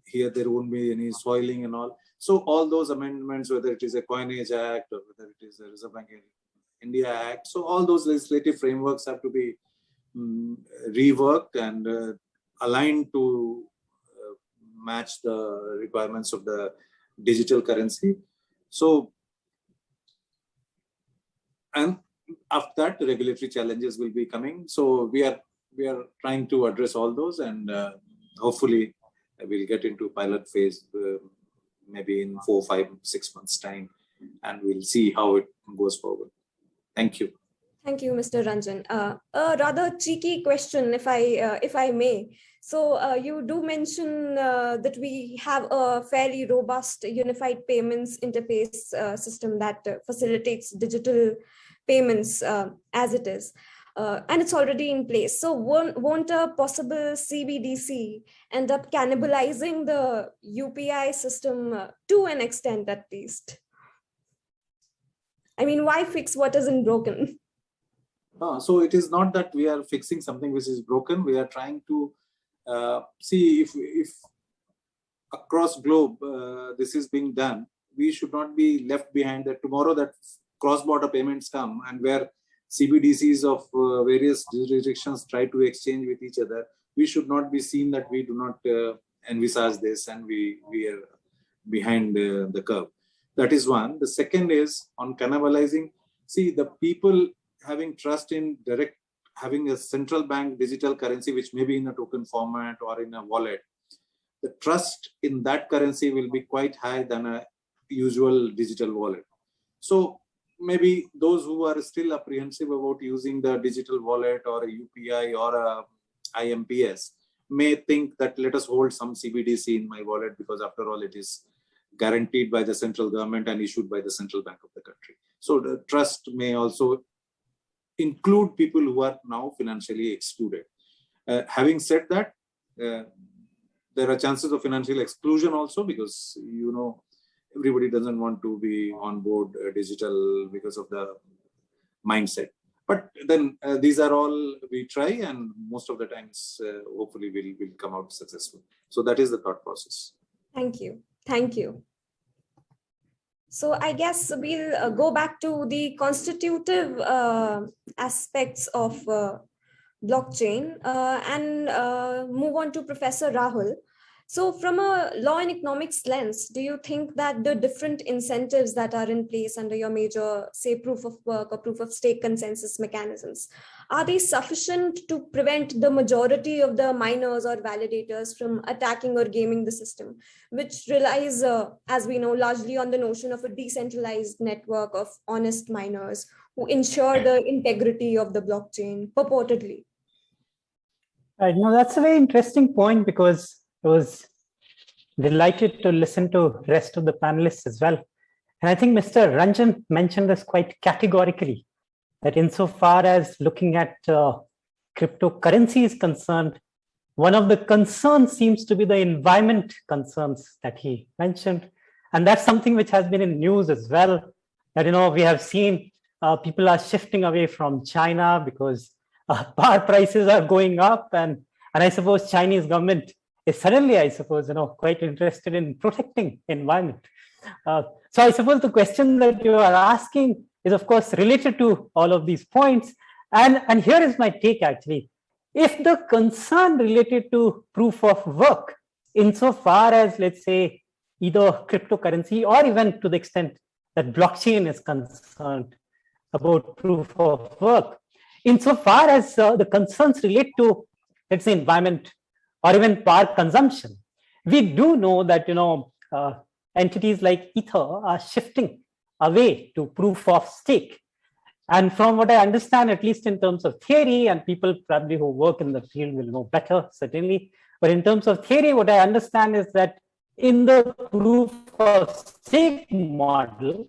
here there won't be any soiling and all. So all those amendments, whether it is a Coinage Act or whether it is a Reserve Bank of India Act, so all those legislative frameworks have to be reworked and aligned to match the requirements of the digital currency. So, and after that, the regulatory challenges will be coming. So we are trying to address all those, and hopefully we'll get into pilot phase maybe in 4, 5, 6 months time, and we'll see how it goes forward. Thank you. Thank you, Mr. Ranjan. A rather cheeky question, if I may. So you do mention that we have a fairly robust unified payments interface system that facilitates digital payments as it is. And it's already in place. So won't a possible CBDC end up cannibalizing the UPI system to an extent at least? I mean, why fix what isn't broken? So it is not that we are fixing something which is broken. We are trying to see if across globe this is being done. We should not be left behind that tomorrow that cross-border payments come and where CBDCs of various jurisdictions try to exchange with each other. We should not be seen that we do not envisage this and we are behind the curve. That is one. The second is on cannibalizing. See, the people having trust in having a central bank digital currency, which may be in a token format or in a wallet, the trust in that currency will be quite high than a usual digital wallet. So maybe those who are still apprehensive about using the digital wallet or a UPI or a IMPS may think that let us hold some CBDC in my wallet because after all it is guaranteed by the central government and issued by the central bank of the country. So the trust may also include people who are now financially excluded. Having said that, there are chances of financial exclusion also because, you know, everybody doesn't want to be on board digital because of the mindset. But then these are all we try and most of the times, hopefully we'll come out successful. So that is the thought process. Thank you. Thank you. So I guess we'll go back to the constitutive aspects of blockchain and move on to Professor Rahul. So from a law and economics lens, do you think that the different incentives that are in place under your major, say, proof of work or proof of stake consensus mechanisms, are they sufficient to prevent the majority of the miners or validators from attacking or gaming the system, which relies, as we know, largely on the notion of a decentralized network of honest miners who ensure the integrity of the blockchain purportedly? Right. No, that's a very interesting point because I was delighted to listen to the rest of the panelists as well. And I think Mr. Ranjan mentioned this quite categorically, that insofar as looking at cryptocurrency is concerned, one of the concerns seems to be the environment concerns that he mentioned. And that's something which has been in news as well, that, you know, we have seen people are shifting away from China because power prices are going up. And I suppose Chinese government is suddenly, I suppose, you know, quite interested in protecting environment. So I suppose the question that you are asking is, of course, related to all of these points. And here is my take, actually. If the concern related to proof of work, insofar as, let's say, either cryptocurrency or even to the extent that blockchain is concerned about proof of work, insofar as the concerns relate to, let's say, environment or even power consumption, we do know that, you know, entities like Ether are shifting away to proof of stake. And from what I understand, at least in terms of theory, and people probably who work in the field will know better, certainly, but in terms of theory, what I understand is that in the proof of stake model,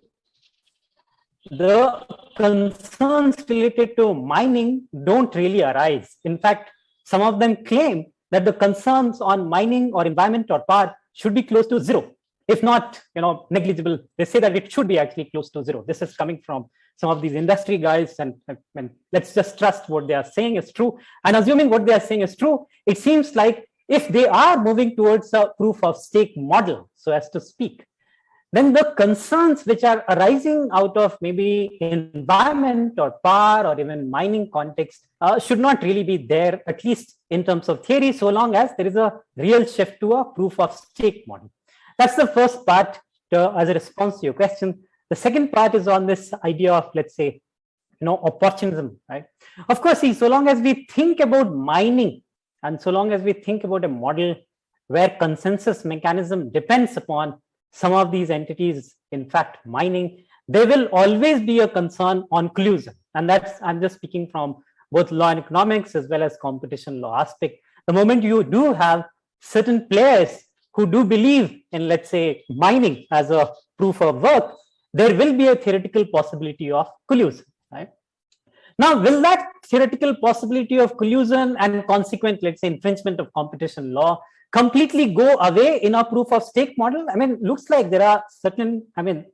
the concerns related to mining don't really arise. In fact, some of them claim that the concerns on mining or environment or power should be close to zero, if not, you know, negligible. They say that it should be actually close to zero. This is coming from some of these industry guys, and let's just trust what they are saying is true. And assuming what they are saying is true, it seems like if they are moving towards a proof of stake model, so as to speak, then the concerns which are arising out of maybe environment or power or even mining context should not really be there, at least in terms of theory, so long as there is a real shift to a proof of stake model. That's the first part as a response to your question. The second part is on this idea of, let's say, you know, opportunism, right? Of course, see, so long as we think about mining and so long as we think about a model where consensus mechanism depends upon some of these entities, in fact, mining, there will always be a concern on collusion. And that's, I'm just speaking from both law and economics as well as competition law aspect. The moment you do have certain players who do believe in, let's say, mining as a proof of work, there will be a theoretical possibility of collusion, right? Now, will that theoretical possibility of collusion and consequent, let's say, infringement of competition law completely go away in a proof of stake model? I mean, looks like there are certain, I mean,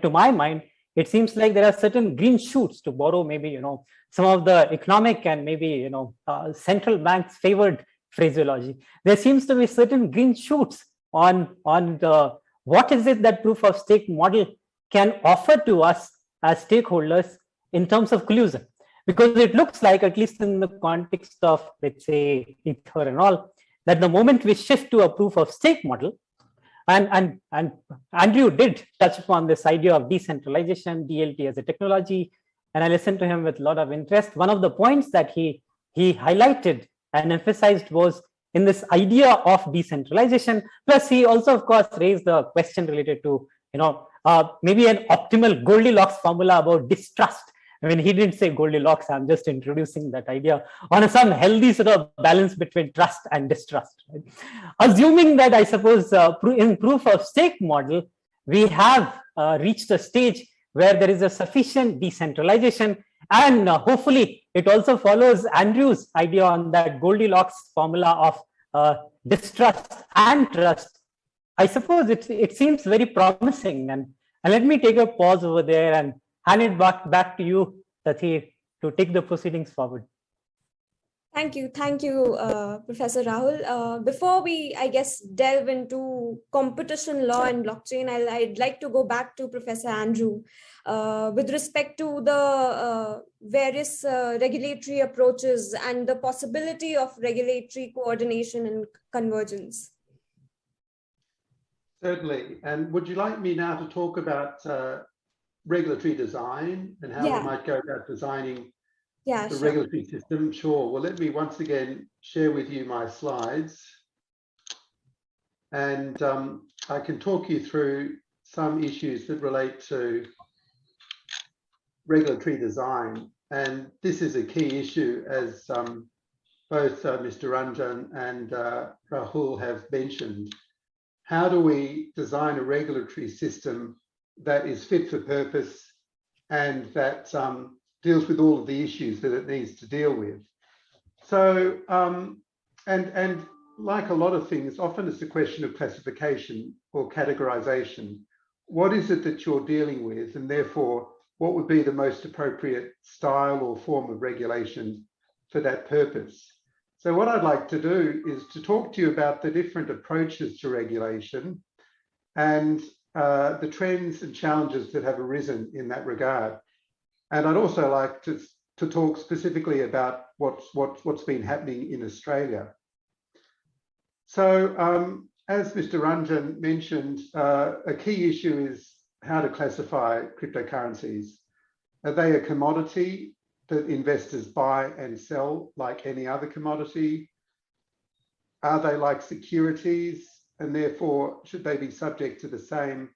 to my mind, it seems like there are certain green shoots, to borrow maybe, you know, some of the economic and maybe, you know, central banks favored phraseology. There seems to be certain green shoots on the, what is it that proof of stake model can offer to us as stakeholders in terms of collusion. Because it looks like, at least in the context of, let's say, Ether and all, that the moment we shift to a proof of stake model, and Andrew did touch upon this idea of decentralization, DLT as a technology, and I listened to him with a lot of interest. One of the points that he highlighted and emphasized was in this idea of decentralization. Plus, he also, of course, raised the question related to, you know, maybe an optimal Goldilocks formula about distrust. I mean, he didn't say Goldilocks. I'm just introducing that idea on some healthy sort of balance between trust and distrust. Right? Assuming that, I suppose, in proof of stake model, we have reached a stage where there is a sufficient decentralization, and hopefully it also follows Andrew's idea on that Goldilocks formula of distrust and trust. I suppose it seems very promising, and let me take a pause over there and hand it back to you, Tathir, to take the proceedings forward. Thank you, Professor Rahul. Before we, I guess, delve into competition law and blockchain, I'd like to go back to Professor Andrew with respect to the various regulatory approaches and the possibility of regulatory coordination and convergence. Certainly. And would you like me now to talk about regulatory design and how we might go about designing the regulatory system? Sure. Well, let me once again share with you my slides, and I can talk you through some issues that relate to regulatory design. And this is a key issue, as both Mr. Ranjan and Rahul have mentioned. How do we design a regulatory system that is fit for purpose and that deals with all of the issues that it needs to deal with? So, and like a lot of things, often it's a question of classification or categorization. What is it that you're dealing with, and therefore what would be the most appropriate style or form of regulation for that purpose? So what I'd like to do is to talk to you about the different approaches to regulation and the trends and challenges that have arisen in that regard. And I'd also like to talk specifically about what's been happening in Australia. So as Mr. Ranjan mentioned, a key issue is how to classify cryptocurrencies. Are they a commodity that investors buy and sell like any other commodity? Are they like securities, and therefore should they be subject to the same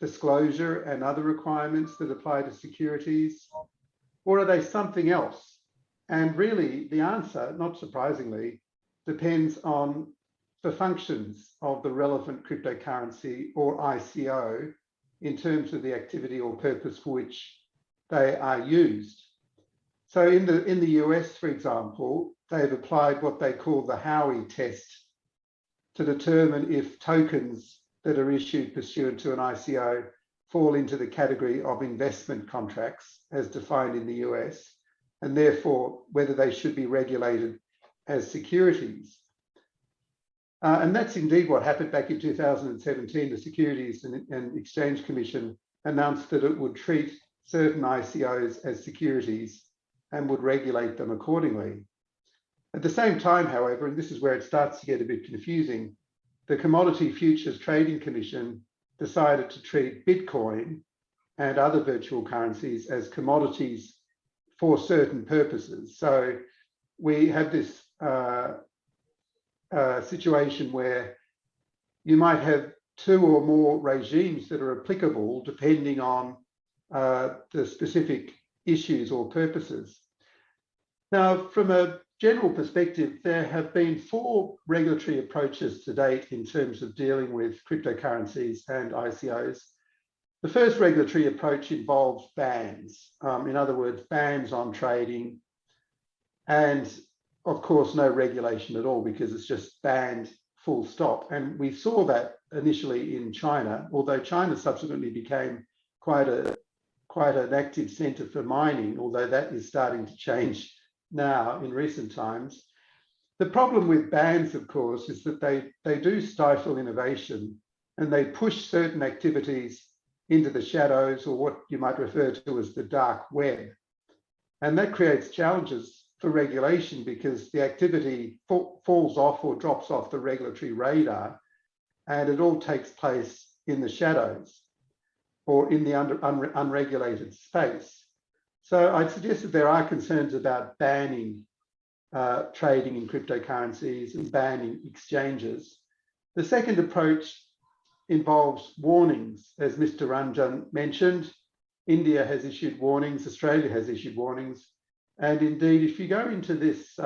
disclosure and other requirements that apply to securities? Or are they something else? And really the answer, not surprisingly, depends on the functions of the relevant cryptocurrency or ICO in terms of the activity or purpose for which they are used. So in the US, for example, they've applied what they call the Howey test to determine if tokens that are issued pursuant to an ICO fall into the category of investment contracts as defined in the US, and therefore whether they should be regulated as securities. And that's indeed what happened back in 2017. The Securities and Exchange Commission announced that it would treat certain ICOs as securities and would regulate them accordingly. At the same time, however, and this is where it starts to get a bit confusing, the Commodity Futures Trading Commission decided to treat Bitcoin and other virtual currencies as commodities for certain purposes. So we have this situation where you might have two or more regimes that are applicable depending on the specific issues or purposes. Now, from a general perspective, there have been 4 regulatory approaches to date in terms of dealing with cryptocurrencies and ICOs. The first regulatory approach involves bans, in other words, bans on trading, and of course, no regulation at all because it's just banned full stop. And we saw that initially in China, although China subsequently became quite an active centre for mining, although that is starting to change now in recent times. The problem with bans, of course, is that they do stifle innovation and they push certain activities into the shadows, or what you might refer to as the dark web. And that creates challenges for regulation because the activity falls off or drops off the regulatory radar, and it all takes place in the shadows or in the unregulated space. So I'd suggest that there are concerns about banning trading in cryptocurrencies and banning exchanges. The second approach involves warnings. As Mr. Ranjan mentioned, India has issued warnings, Australia has issued warnings. And indeed, if you go into this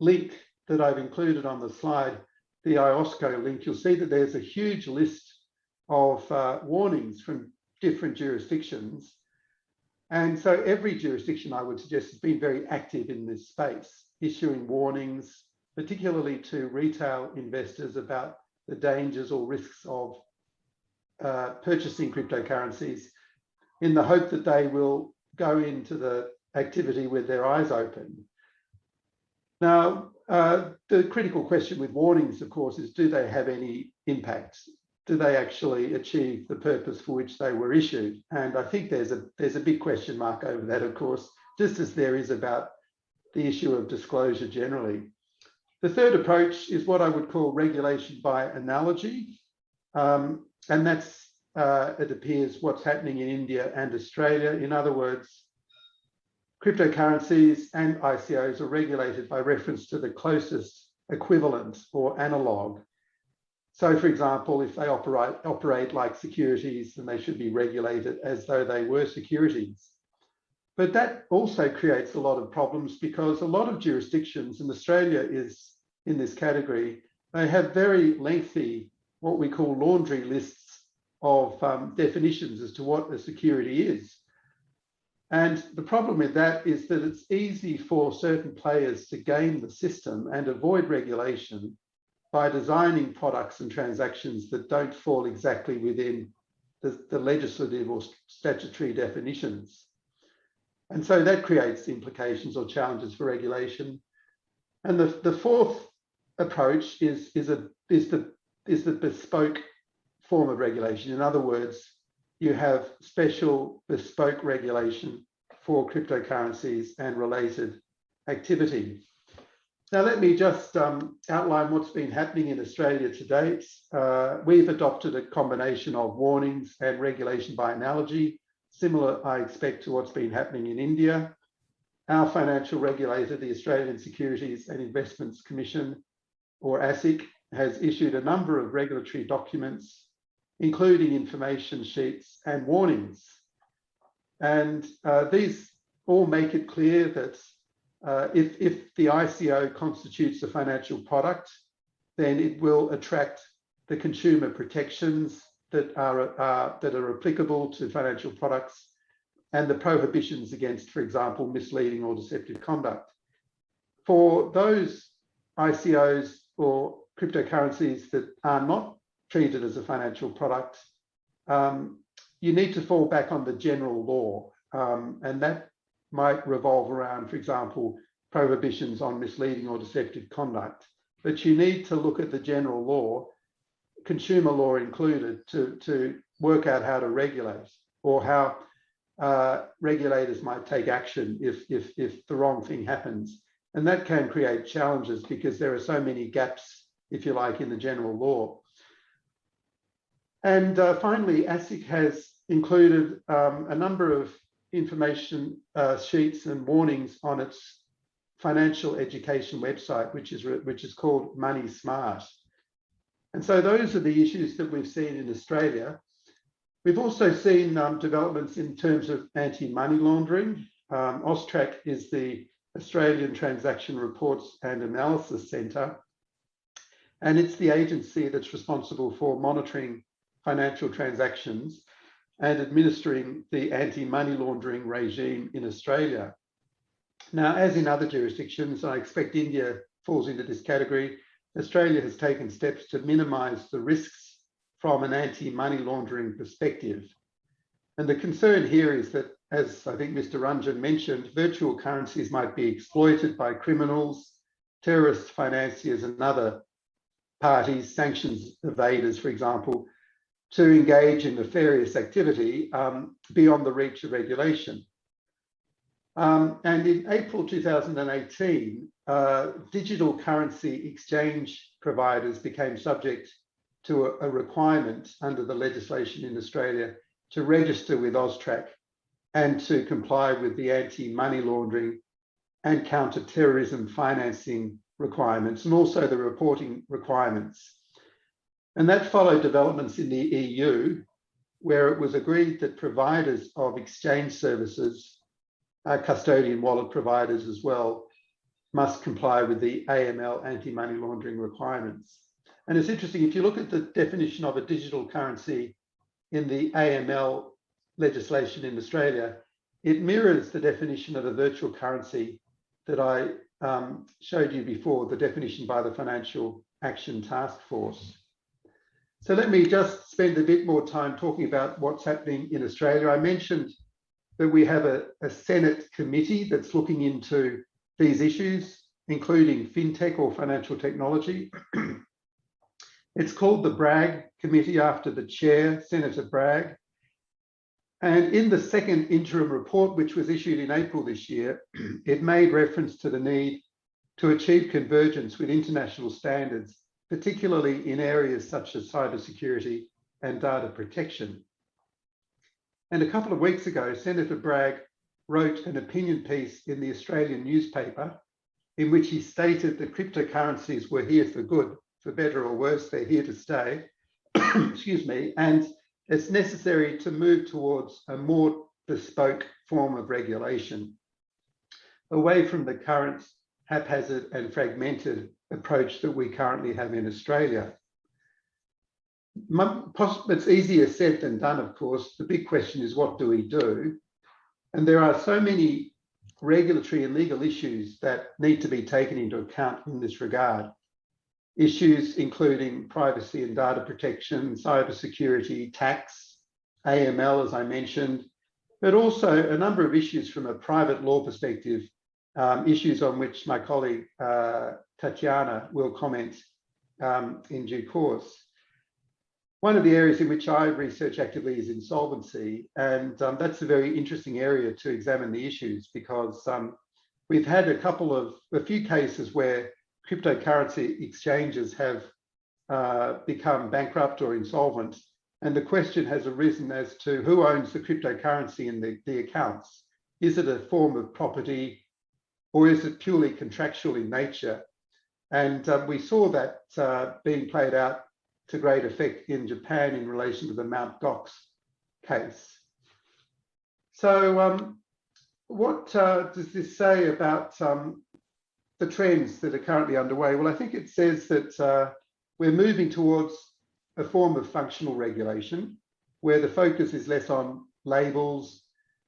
link that I've included on the slide, the IOSCO link, you'll see that there's a huge list of warnings from different jurisdictions. And so every jurisdiction, I would suggest, has been very active in this space, issuing warnings, particularly to retail investors about the dangers or risks of purchasing cryptocurrencies, in the hope that they will go into the activity with their eyes open. Now, the critical question with warnings, of course, is do they have any impact? Do they actually achieve the purpose for which they were issued? And I think there's a big question mark over that, of course, just as there is about the issue of disclosure generally. The third approach is what I would call regulation by analogy. And that's, it appears, what's happening in India and Australia. In other words, cryptocurrencies and ICOs are regulated by reference to the closest equivalent or analog. So, for example, if they operate like securities, then they should be regulated as though they were securities. But that also creates a lot of problems because a lot of jurisdictions, and Australia is in this category, they have very lengthy, what we call laundry lists of definitions as to what a security is. And the problem with that is that it's easy for certain players to game the system and avoid regulation by designing products and transactions that don't fall exactly within the legislative or statutory definitions. And so that creates implications or challenges for regulation. And the fourth approach is the bespoke form of regulation. In other words, you have special bespoke regulation for cryptocurrencies and related activity. Now, let me just outline what's been happening in Australia to date. We've adopted a combination of warnings and regulation by analogy, similar, I expect, to what's been happening in India. Our financial regulator, the Australian Securities and Investments Commission, or ASIC, has issued a number of regulatory documents, including information sheets and warnings. And these all make it clear that if the ICO constitutes a financial product, then it will attract the consumer protections that are applicable to financial products and the prohibitions against, for example, misleading or deceptive conduct. For those ICOs or cryptocurrencies that are not treated as a financial product, you need to fall back on the general law, and that might revolve around, for example, prohibitions on misleading or deceptive conduct. But you need to look at the general law, consumer law included, to work out how to regulate or how regulators might take action if the wrong thing happens. And that can create challenges because there are so many gaps, if you like, in the general law. And finally, ASIC has included a number of information sheets and warnings on its financial education website, which is called Money Smart. And so those are the issues that we've seen in Australia. We've also seen developments in terms of anti-money laundering. AUSTRAC is the Australian Transaction Reports and Analysis Centre, and it's the agency that's responsible for monitoring financial transactions and administering the anti-money laundering regime in Australia. Now, as in other jurisdictions, I expect India falls into this category, Australia has taken steps to minimise the risks from an anti-money laundering perspective. And the concern here is that, as I think Mr. Ranjan mentioned, virtual currencies might be exploited by criminals, terrorist financiers and other parties, sanctions evaders, for example, to engage in nefarious activity beyond the reach of regulation. And in April 2018, digital currency exchange providers became subject to a requirement under the legislation in Australia to register with AUSTRAC and to comply with the anti-money laundering and counter-terrorism financing requirements, and also the reporting requirements. And that followed developments in the EU, where it was agreed that providers of exchange services, custodian wallet providers as well, must comply with the AML anti-money laundering requirements. And it's interesting, if you look at the definition of a digital currency in the AML legislation in Australia, it mirrors the definition of a virtual currency that I showed you before, the definition by the Financial Action Task Force. So let me just spend a bit more time talking about what's happening in Australia. I mentioned that we have a Senate committee that's looking into these issues, including fintech or financial technology. It's called the Bragg Committee after the chair, Senator Bragg. And in the second interim report, which was issued in April this year, it made reference to the need to achieve convergence with international standards, particularly in areas such as cybersecurity and data protection. And a couple of weeks ago, Senator Bragg wrote an opinion piece in the Australian newspaper in which he stated that cryptocurrencies were here for good, for better or worse, they're here to stay, excuse me, and it's necessary to move towards a more bespoke form of regulation, away from the current haphazard and fragmented approach that we currently have in Australia. It's easier said than done, of course. The big question is, what do we do? And there are so many regulatory and legal issues that need to be taken into account in this regard. Issues including privacy and data protection, cybersecurity, tax, AML, as I mentioned, but also a number of issues from a private law perspective, issues on which my colleague Tatiana will comment in due course. One of the areas in which I research actively is insolvency, and that's a very interesting area to examine the issues, because we've had a few cases where cryptocurrency exchanges have become bankrupt or insolvent, and the question has arisen as to who owns the cryptocurrency in the accounts. Is it a form of property, or is it purely contractual in nature? And we saw that being played out to great effect in Japan in relation to the Mt. Gox case. So what does this say about the trends that are currently underway? Well, I think it says that we're moving towards a form of functional regulation where the focus is less on labels,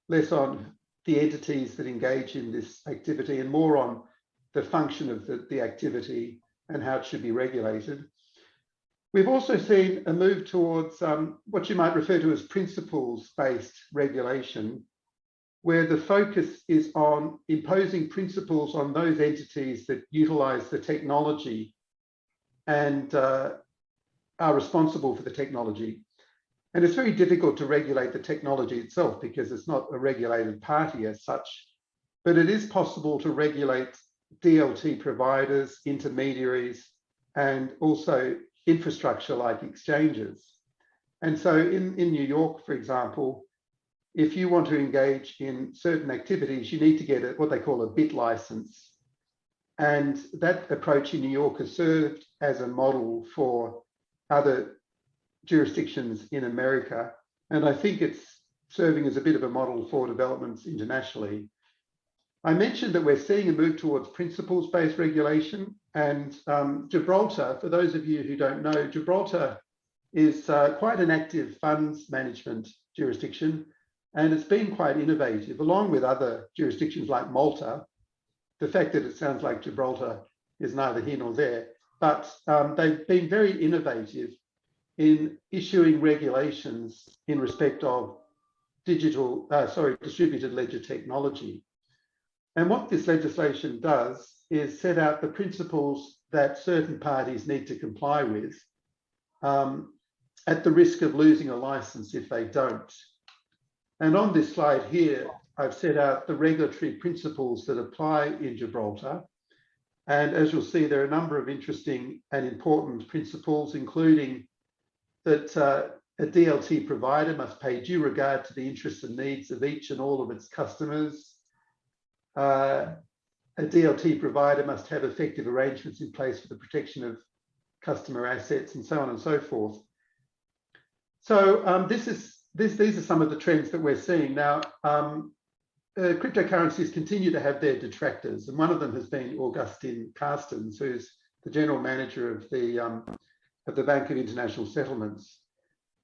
less on the entities that engage in this activity, and more on the function of the activity and how it should be regulated. We've also seen a move towards what you might refer to as principles-based regulation, where the focus is on imposing principles on those entities that utilize the technology and are responsible for the technology. And it's very difficult to regulate the technology itself because it's not a regulated party as such, but it is possible to regulate DLT providers, intermediaries, and also infrastructure like exchanges. And so in New York, for example, if you want to engage in certain activities, you need to get what they call a bit license. And that approach in New York has served as a model for other jurisdictions in America. And I think it's serving as a bit of a model for developments internationally. I mentioned that we're seeing a move towards principles-based regulation, and Gibraltar, for those of you who don't know, Gibraltar is quite an active funds management jurisdiction, and it's been quite innovative, along with other jurisdictions like Malta. The fact that it sounds like Gibraltar is neither here nor there, but they've been very innovative in issuing regulations in respect of distributed ledger technology. And what this legislation does is set out the principles that certain parties need to comply with at the risk of losing a license if they don't. And on this slide here, I've set out the regulatory principles that apply in Gibraltar. And as you'll see, there are a number of interesting and important principles, including that a DLT provider must pay due regard to the interests and needs of each and all of its customers. A DLT provider must have effective arrangements in place for the protection of customer assets, and so on and so forth. So these are some of the trends that we're seeing now. Cryptocurrencies continue to have their detractors, and one of them has been Augustin Carstens, who's the general manager of the Bank of International Settlements.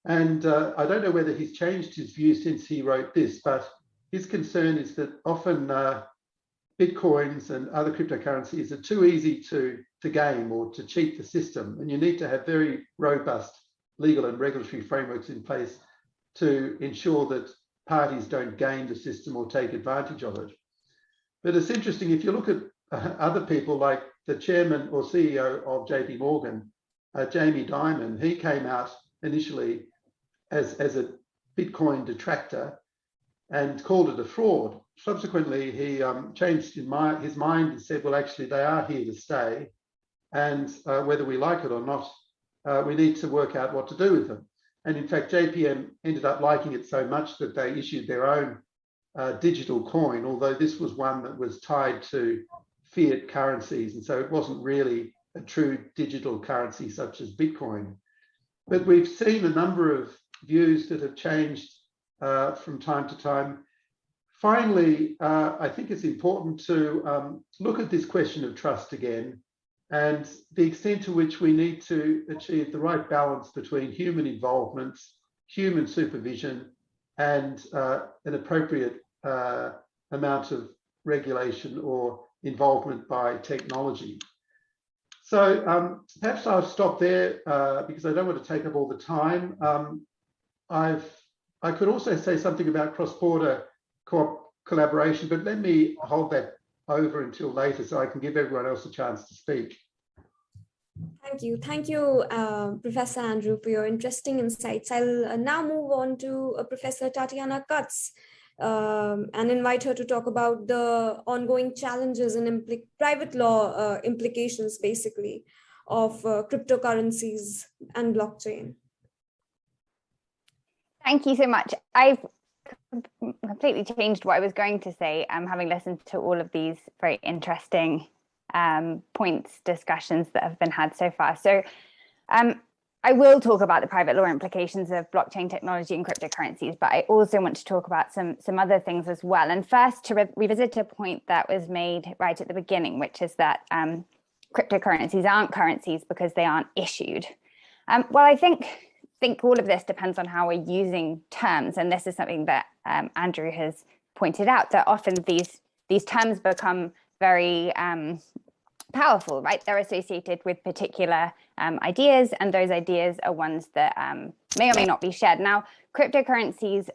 And I don't know whether he's changed his view since he wrote this, but his concern is that often Bitcoins and other cryptocurrencies are too easy to game or to cheat the system, and you need to have very robust legal and regulatory frameworks in place to ensure that parties don't game the system or take advantage of it. But it's interesting, if you look at other people like the chairman or CEO of JP Morgan, Jamie Dimon, he came out initially as a Bitcoin detractor and called it a fraud. Subsequently, he changed his mind and said, well, actually, they are here to stay. And whether we like it or not, we need to work out what to do with them. And in fact, JPM ended up liking it so much that they issued their own digital coin, although this was one that was tied to fiat currencies. And so it wasn't really a true digital currency such as Bitcoin. But we've seen a number of views that have changed from time to time. Finally, I think it's important to look at this question of trust again, and the extent to which we need to achieve the right balance between human involvement, human supervision, and an appropriate amount of regulation or involvement by technology. So perhaps I'll stop there because I don't want to take up all the time. I could also say something about cross-border collaboration, but let me hold that over until later so I can give everyone else a chance to speak. Thank you. Thank you, Professor Andrew, for your interesting insights. I'll now move on to Professor Tatiana Katz and invite her to talk about the ongoing challenges and private law implications, basically, of cryptocurrencies and blockchain. Thank you so much. I've completely changed what I was going to say, having listened to all of these very interesting discussions that have been had so far. So I will talk about the private law implications of blockchain technology and cryptocurrencies, but I also want to talk about some other things as well. And first, to revisit a point that was made right at the beginning, which is that cryptocurrencies aren't currencies because they aren't issued. Well, I think all of this depends on how we're using terms, and this is something that Andrew has pointed out, that often these terms become very powerful, right? They're associated with particular ideas, and those ideas are ones that may or may not be shared. Now, cryptocurrencies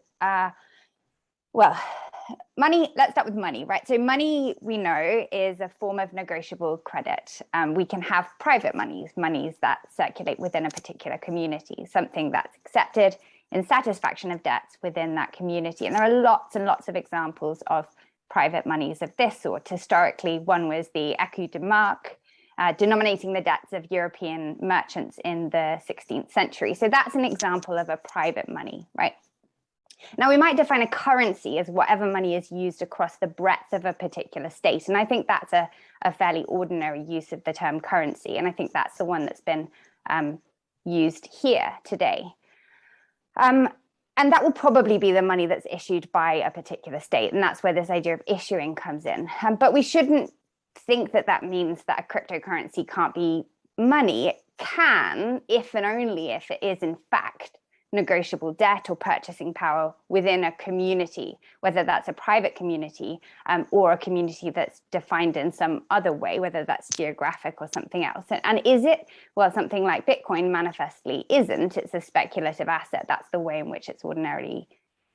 well, money, let's start with money, right? So money, we know, is a form of negotiable credit. We can have private monies that circulate within a particular community, something that's accepted in satisfaction of debts within that community. And there are lots and lots of examples of private monies of this sort. Historically, one was the écu de marque, denominating the debts of European merchants in the 16th century. So that's an example of a private money, right? Now, we might define a currency as whatever money is used across the breadth of a particular state. And I think that's a fairly ordinary use of the term currency. And I think that's the one that's been used here today. And that will probably be the money that's issued by a particular state. And that's where this idea of issuing comes in. But we shouldn't think that that means that a cryptocurrency can't be money. It can, if and only if it is in fact negotiable debt or purchasing power within a community, whether that's a private community or a community that's defined in some other way, whether that's geographic or something else. And is it? Well, something like Bitcoin manifestly isn't. It's a speculative asset. That's the way in which it's ordinarily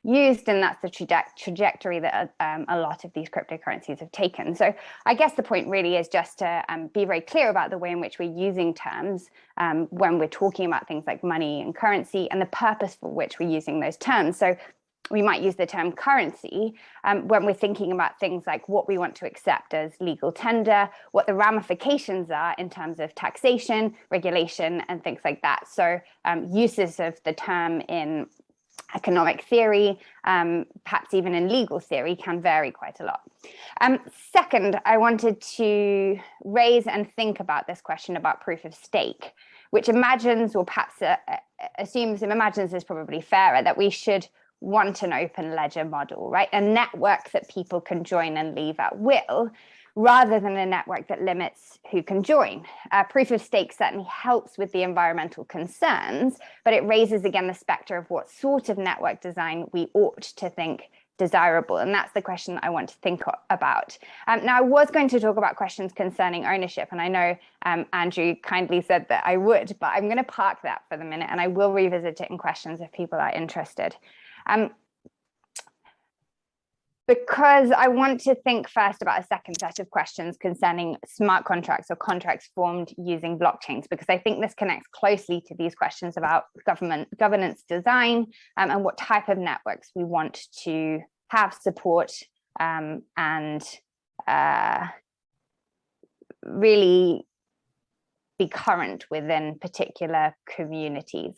used, and that's the trajectory that a lot of these cryptocurrencies have taken. So I guess the point really is just to be very clear about the way in which we're using terms when we're talking about things like money and currency, and the purpose for which we're using those terms. So we might use the term currency when we're thinking about things like what we want to accept as legal tender, what the ramifications are in terms of taxation, regulation, and things like that. So uses of the term in economic theory, perhaps even in legal theory, can vary quite a lot. Second, I wanted to raise and think about this question about proof of stake, which imagines, or perhaps assumes and imagines is probably fairer, that we should want an open ledger model, right? A network that people can join and leave at will, rather than a network that limits who can join. Proof of stake certainly helps with the environmental concerns, but it raises again the specter of what sort of network design we ought to think desirable. And that's the question I want to think about. Now, I was going to talk about questions concerning ownership, and I know Andrew kindly said that I would, but I'm going to park that for the minute, and I will revisit it in questions if people are interested. Because I want to think first about a second set of questions concerning smart contracts or contracts formed using blockchains, because I think this connects closely to these questions about governance design and what type of networks we want to have support and really be current within particular communities.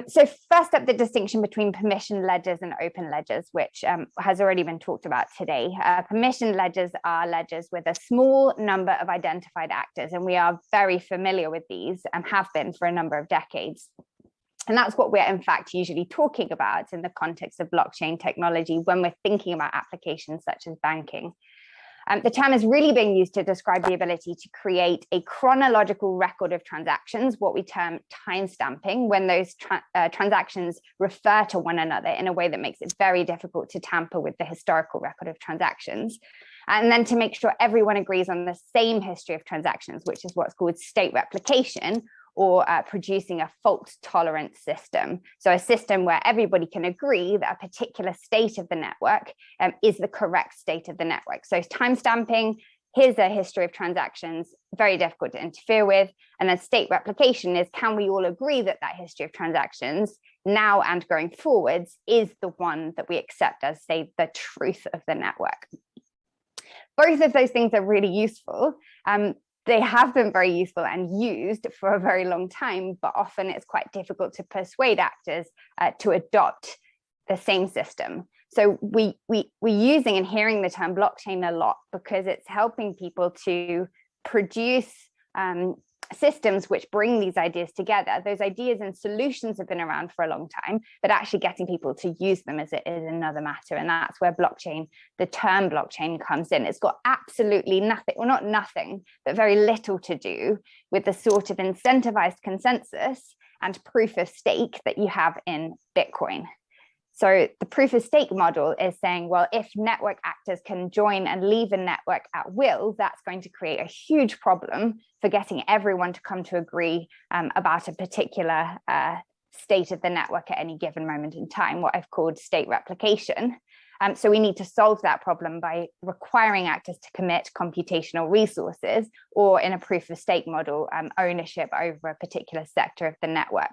So first up, the distinction between permission ledgers and open ledgers, which has already been talked about today. Permission ledgers are ledgers with a small number of identified actors, and we are very familiar with these and have been for a number of decades. And that's what we're in fact usually talking about in the context of blockchain technology when we're thinking about applications such as banking. The term is really being used to describe the ability to create a chronological record of transactions, what we term timestamping, when those transactions refer to one another in a way that makes it very difficult to tamper with the historical record of transactions. And then to make sure everyone agrees on the same history of transactions, which is what's called state replication, or producing a fault-tolerant system. So a system where everybody can agree that a particular state of the network is the correct state of the network. So timestamping, here's a history of transactions, very difficult to interfere with. And then state replication is, can we all agree that that history of transactions now and going forwards is the one that we accept as, say, the truth of the network? Both of those things are really useful. They have been very useful and used for a very long time, but often it's quite difficult to persuade actors to adopt the same system. So we're using and hearing the term blockchain a lot because it's helping people to produce systems which bring these ideas together. Those ideas and solutions have been around for a long time, but actually getting people to use them is another matter. And that's where blockchain, the term blockchain, comes in. It's got absolutely nothing, well, not nothing, but very little to do with the sort of incentivized consensus and proof of stake that you have in Bitcoin. So the proof of stake model is saying, well, if network actors can join and leave a network at will, that's going to create a huge problem for getting everyone to come to agree about a particular state of the network at any given moment in time, what I've called state replication. So we need to solve that problem by requiring actors to commit computational resources, or in a proof of stake model, ownership over a particular sector of the network.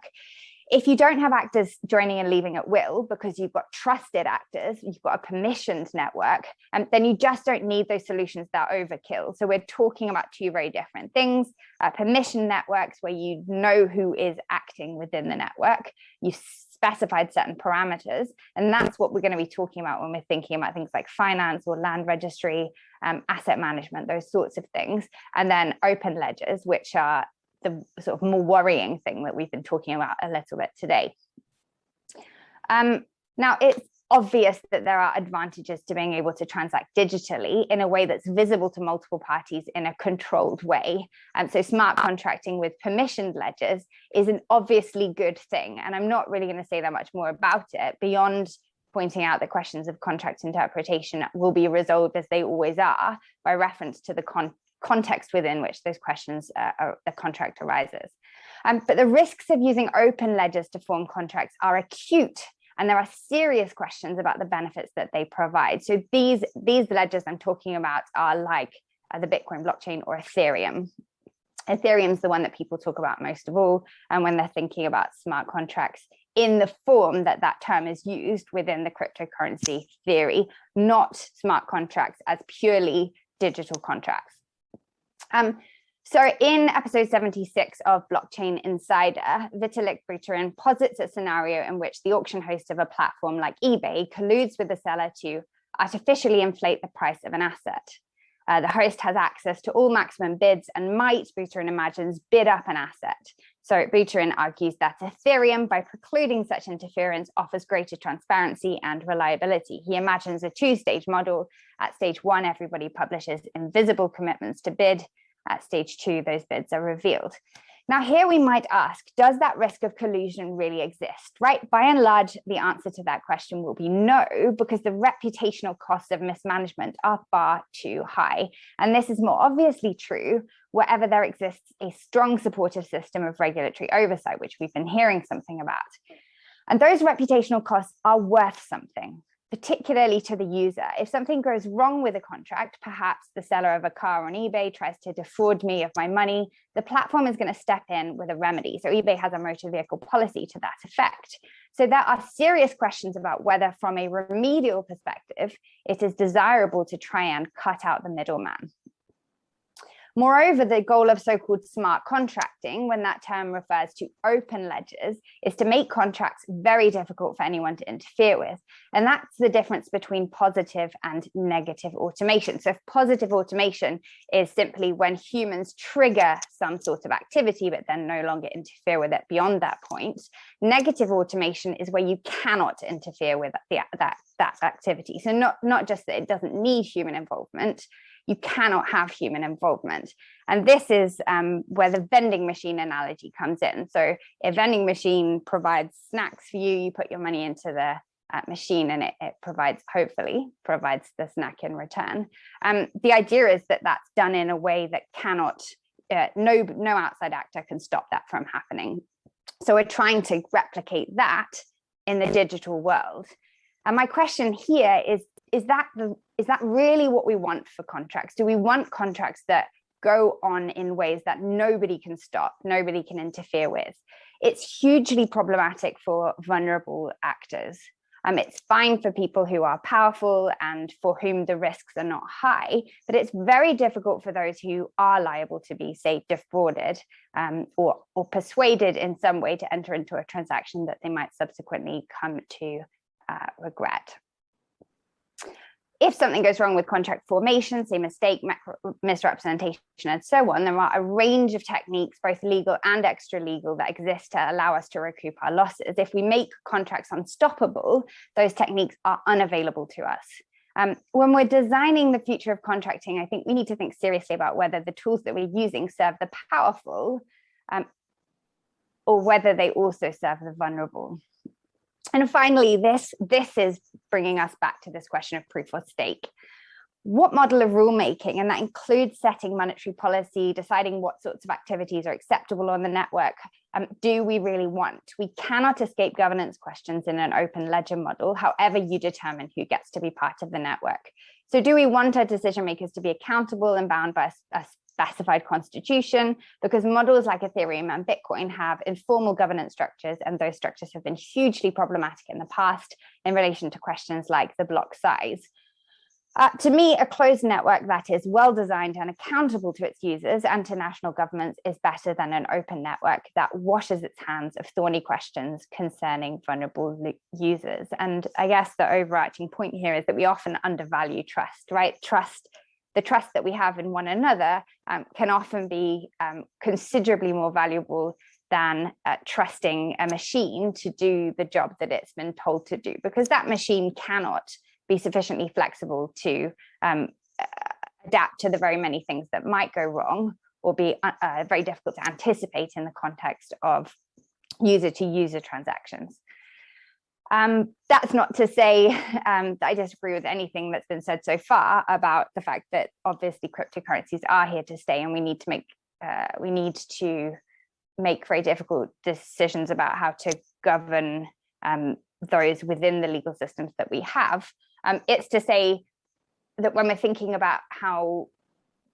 If you don't have actors joining and leaving at will because you've got trusted actors, you've got a permissioned network, then you just don't need those solutions that are overkill. So we're talking about two very different things. Permission networks, where you know who is acting within the network, you specified certain parameters, and that's what we're going to be talking about when we're thinking about things like finance or land registry, asset management, those sorts of things. And then open ledgers, which are sort of more worrying thing that we've been talking about a little bit today. Now, it's obvious that there are advantages to being able to transact digitally in a way that's visible to multiple parties in a controlled way. So smart contracting with permissioned ledgers is an obviously good thing. And I'm not really going to say that much more about it beyond pointing out that questions of contract interpretation will be resolved, as they always are, by reference to the context within which those questions, the contract arises. But the risks of using open ledgers to form contracts are acute, and there are serious questions about the benefits that they provide. So these ledgers I'm talking about are like the Bitcoin blockchain or Ethereum. Ethereum is the one that people talk about most of all, and when they're thinking about smart contracts in the form that that term is used within the cryptocurrency theory, not smart contracts as purely digital contracts. So in episode 76 of Blockchain Insider, Vitalik Buterin posits a scenario in which the auction host of a platform like eBay colludes with the seller to artificially inflate the price of an asset. The host has access to all maximum bids and might, Buterin imagines, bid up an asset. So Buterin argues that Ethereum, by precluding such interference, offers greater transparency and reliability. He imagines a two-stage model. At stage one, everybody publishes invisible commitments to bid. At stage two, those bids are revealed. Now, here we might ask, does that risk of collusion really exist, right? By and large, the answer to that question will be no, because the reputational costs of mismanagement are far too high. And this is more obviously true wherever there exists a strong supportive system of regulatory oversight, which we've been hearing something about. And those reputational costs are worth something, particularly to the user. If something goes wrong with a contract, perhaps the seller of a car on eBay tries to defraud me of my money, the platform is going to step in with a remedy. So eBay has a motor vehicle policy to that effect. So there are serious questions about whether, from a remedial perspective, it is desirable to try and cut out the middleman. Moreover, the goal of so-called smart contracting, when that term refers to open ledgers, is to make contracts very difficult for anyone to interfere with. And that's the difference between positive and negative automation. So if positive automation is simply when humans trigger some sort of activity, but then no longer interfere with it beyond that point, negative automation is where you cannot interfere with that activity. So not just that it doesn't need human involvement, you cannot have human involvement. And this is where the vending machine analogy comes in. So a vending machine provides snacks for you, you put your money into the machine and it hopefully provides the snack in return. The idea is that that's done in a way that cannot, no outside actor can stop that from happening. So we're trying to replicate that in the digital world. And my question here is that really what we want for contracts? Do we want contracts that go on in ways that nobody can stop, nobody can interfere with? It's hugely problematic for vulnerable actors. It's fine for people who are powerful and for whom the risks are not high, but it's very difficult for those who are liable to be, say, defrauded or persuaded in some way to enter into a transaction that they might subsequently come to regret. If something goes wrong with contract formation, say mistake, misrepresentation, and so on, there are a range of techniques, both legal and extra legal, that exist to allow us to recoup our losses. If we make contracts unstoppable, those techniques are unavailable to us. When we're designing the future of contracting, I think we need to think seriously about whether the tools that we're using serve the powerful or whether they also serve the vulnerable. And finally, this is bringing us back to this question of proof of stake. What model of rulemaking, and that includes setting monetary policy, deciding what sorts of activities are acceptable on the network, do we really want? We cannot escape governance questions in an open ledger model, however you determine who gets to be part of the network. So do we want our decision makers to be accountable and bound by a specified constitution? Because models like Ethereum and Bitcoin have informal governance structures, and those structures have been hugely problematic in the past in relation to questions like the block size. To me, a closed network that is well designed and accountable to its users and to national governments is better than an open network that washes its hands of thorny questions concerning vulnerable users. And I guess the overarching point here is that we often undervalue trust, right? Trust the trust that we have in one another can often be considerably more valuable than trusting a machine to do the job that it's been told to do, because that machine cannot be sufficiently flexible to adapt to the very many things that might go wrong or be very difficult to anticipate in the context of user-to-user transactions. That's not to say that I disagree with anything that's been said so far about the fact that obviously cryptocurrencies are here to stay, and we need to make very difficult decisions about how to govern those within the legal systems that we have. It's to say that when we're thinking about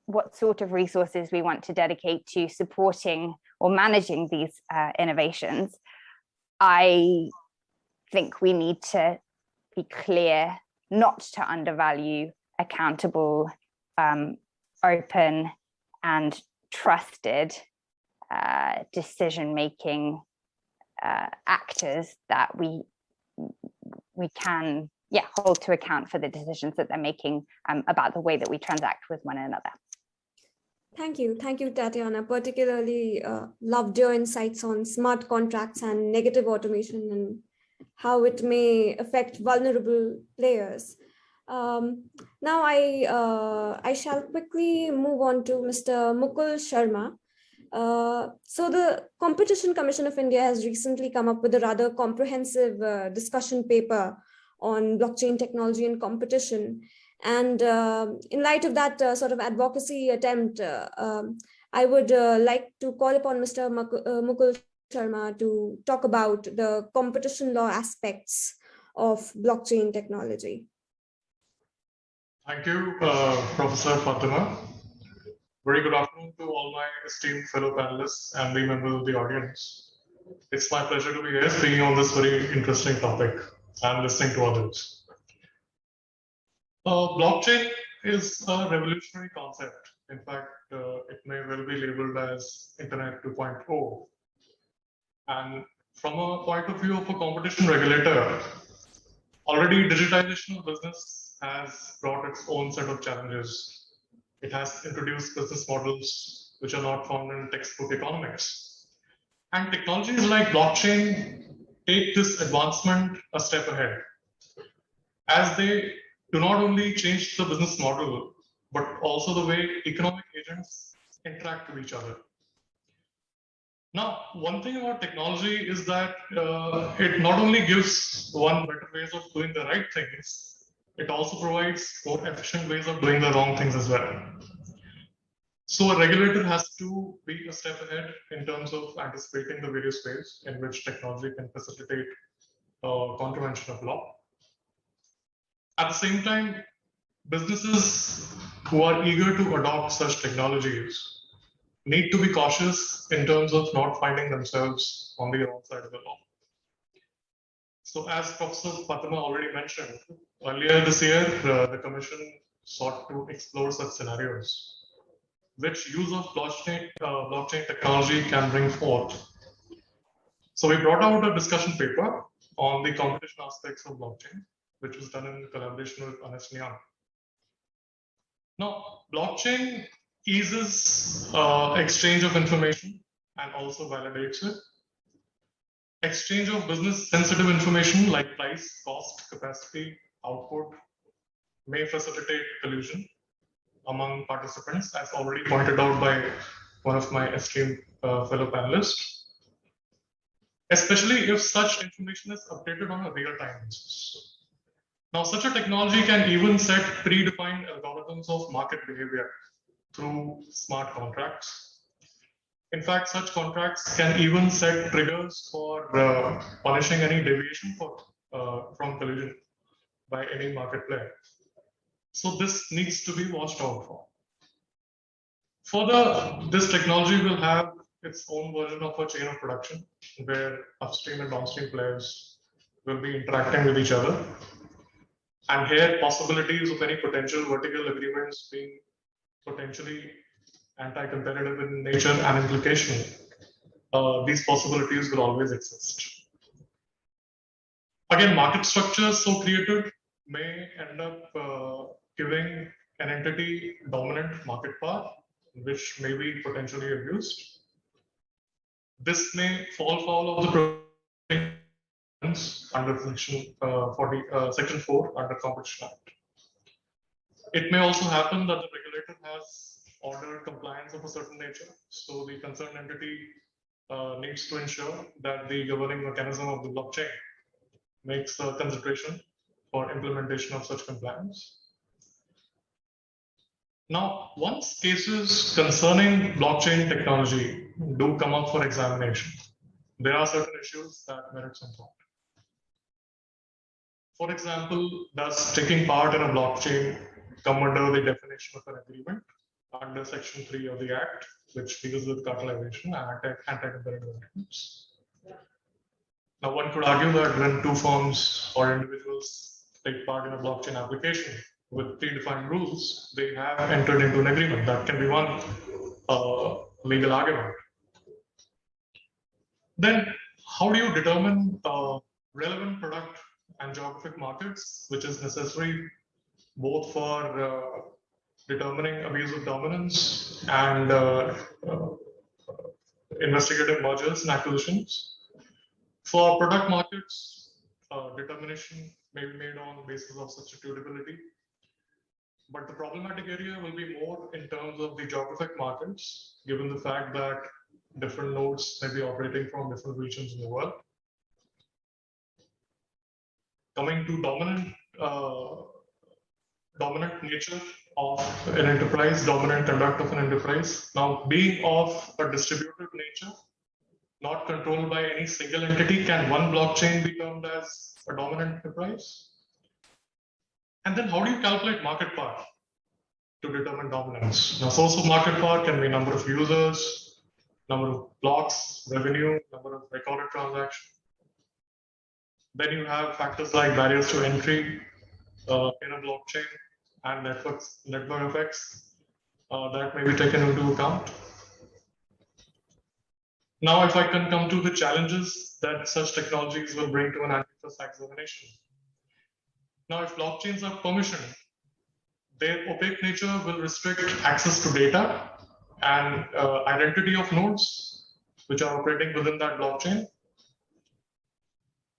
what sort of resources we want to dedicate to supporting or managing these innovations, I think we need to be clear not to undervalue accountable, open, and trusted decision-making actors that we can hold to account for the decisions that they're making about the way that we transact with one another. Thank you, Tatiana. Particularly loved your insights on smart contracts and negative automation and how it may affect vulnerable players. Now I shall quickly move on to Mr. Mukul Sharma. So the Competition Commission of India has recently come up with a rather comprehensive discussion paper on blockchain technology and competition. And in light of that sort of advocacy attempt, I would like to call upon Mr. Mukul Sharma to talk about the competition law aspects of blockchain technology. Thank you, Professor Fatima. Very good afternoon to all my esteemed fellow panelists and the members of the audience. It's my pleasure to be here speaking on this very interesting topic and listening to others. Blockchain is a revolutionary concept. In fact, it may well be labeled as Internet 2.0. And from a point of view of a competition regulator, already digitization of business has brought its own set of challenges. It has introduced business models which are not found in textbook economics. And technologies like blockchain take this advancement a step ahead, as they do not only change the business model, but also the way economic agents interact with each other. Now, one thing about technology is that it not only gives one better ways of doing the right things, it also provides more efficient ways of doing the wrong things as well. So a regulator has to be a step ahead in terms of anticipating the various ways in which technology can facilitate contravention of law. At the same time, businesses who are eager to adopt such technologies need to be cautious in terms of not finding themselves on the wrong side of the law. So as Professor Fatima already mentioned, earlier this year, the Commission sought to explore such scenarios, which use of blockchain technology can bring forth. So we brought out a discussion paper on the competition aspects of blockchain, which was done in collaboration with Ernst & Young. Now, blockchain eases exchange of information and also validates it. Exchange of business sensitive information like price, cost, capacity, output may facilitate collusion among participants, as already pointed out by one of my esteemed fellow panelists, especially if such information is updated on a real-time basis. Now, such a technology can even set predefined algorithms of market behavior through smart contracts. In fact, such contracts can even set triggers for punishing any deviation from collusion by any market player. So this needs to be watched out for. Further, this technology will have its own version of a chain of production where upstream and downstream players will be interacting with each other. And here, possibilities of any potential vertical agreements being potentially anti-competitive in nature and implication, these possibilities will always exist. Again, market structures so created may end up giving an entity dominant market power, which may be potentially abused. This may fall foul of the provisions under Section 4 under Competition Act. It may also happen that the regulator has ordered compliance of a certain nature, so the concerned entity needs to ensure that the governing mechanism of the blockchain makes a consideration for implementation of such compliance. Now, once cases concerning blockchain technology do come up for examination, there are certain issues that merit some thought. For example, does taking part in a blockchain come under the definition of an agreement under Section 3 of the Act, which deals with cartelization and anti-competitive agreements? Now, one could argue that when two firms or individuals take part in a blockchain application with predefined rules, they have entered into an agreement. That can be one legal argument. Then, how do you determine relevant product and geographic markets, which is necessary both for determining abuse of dominance and investigative mergers and acquisitions? For product markets, determination may be made on the basis of substitutability. But the problematic area will be more in terms of the geographic markets, given the fact that different nodes may be operating from different regions in the world. Coming to dominant nature of an enterprise, dominant conduct of an enterprise. Now, being of a distributed nature, not controlled by any single entity, can one blockchain be termed as a dominant enterprise? And then how do you calculate market power to determine dominance? Now, source of market power can be number of users, number of blocks, revenue, number of recorded transactions. Then you have factors like barriers to entry in a blockchain and network effects that may be taken into account. Now, if I can come to the challenges that such technologies will bring to an antitrust examination. Now, if blockchains are permissioned, their opaque nature will restrict access to data and identity of nodes which are operating within that blockchain.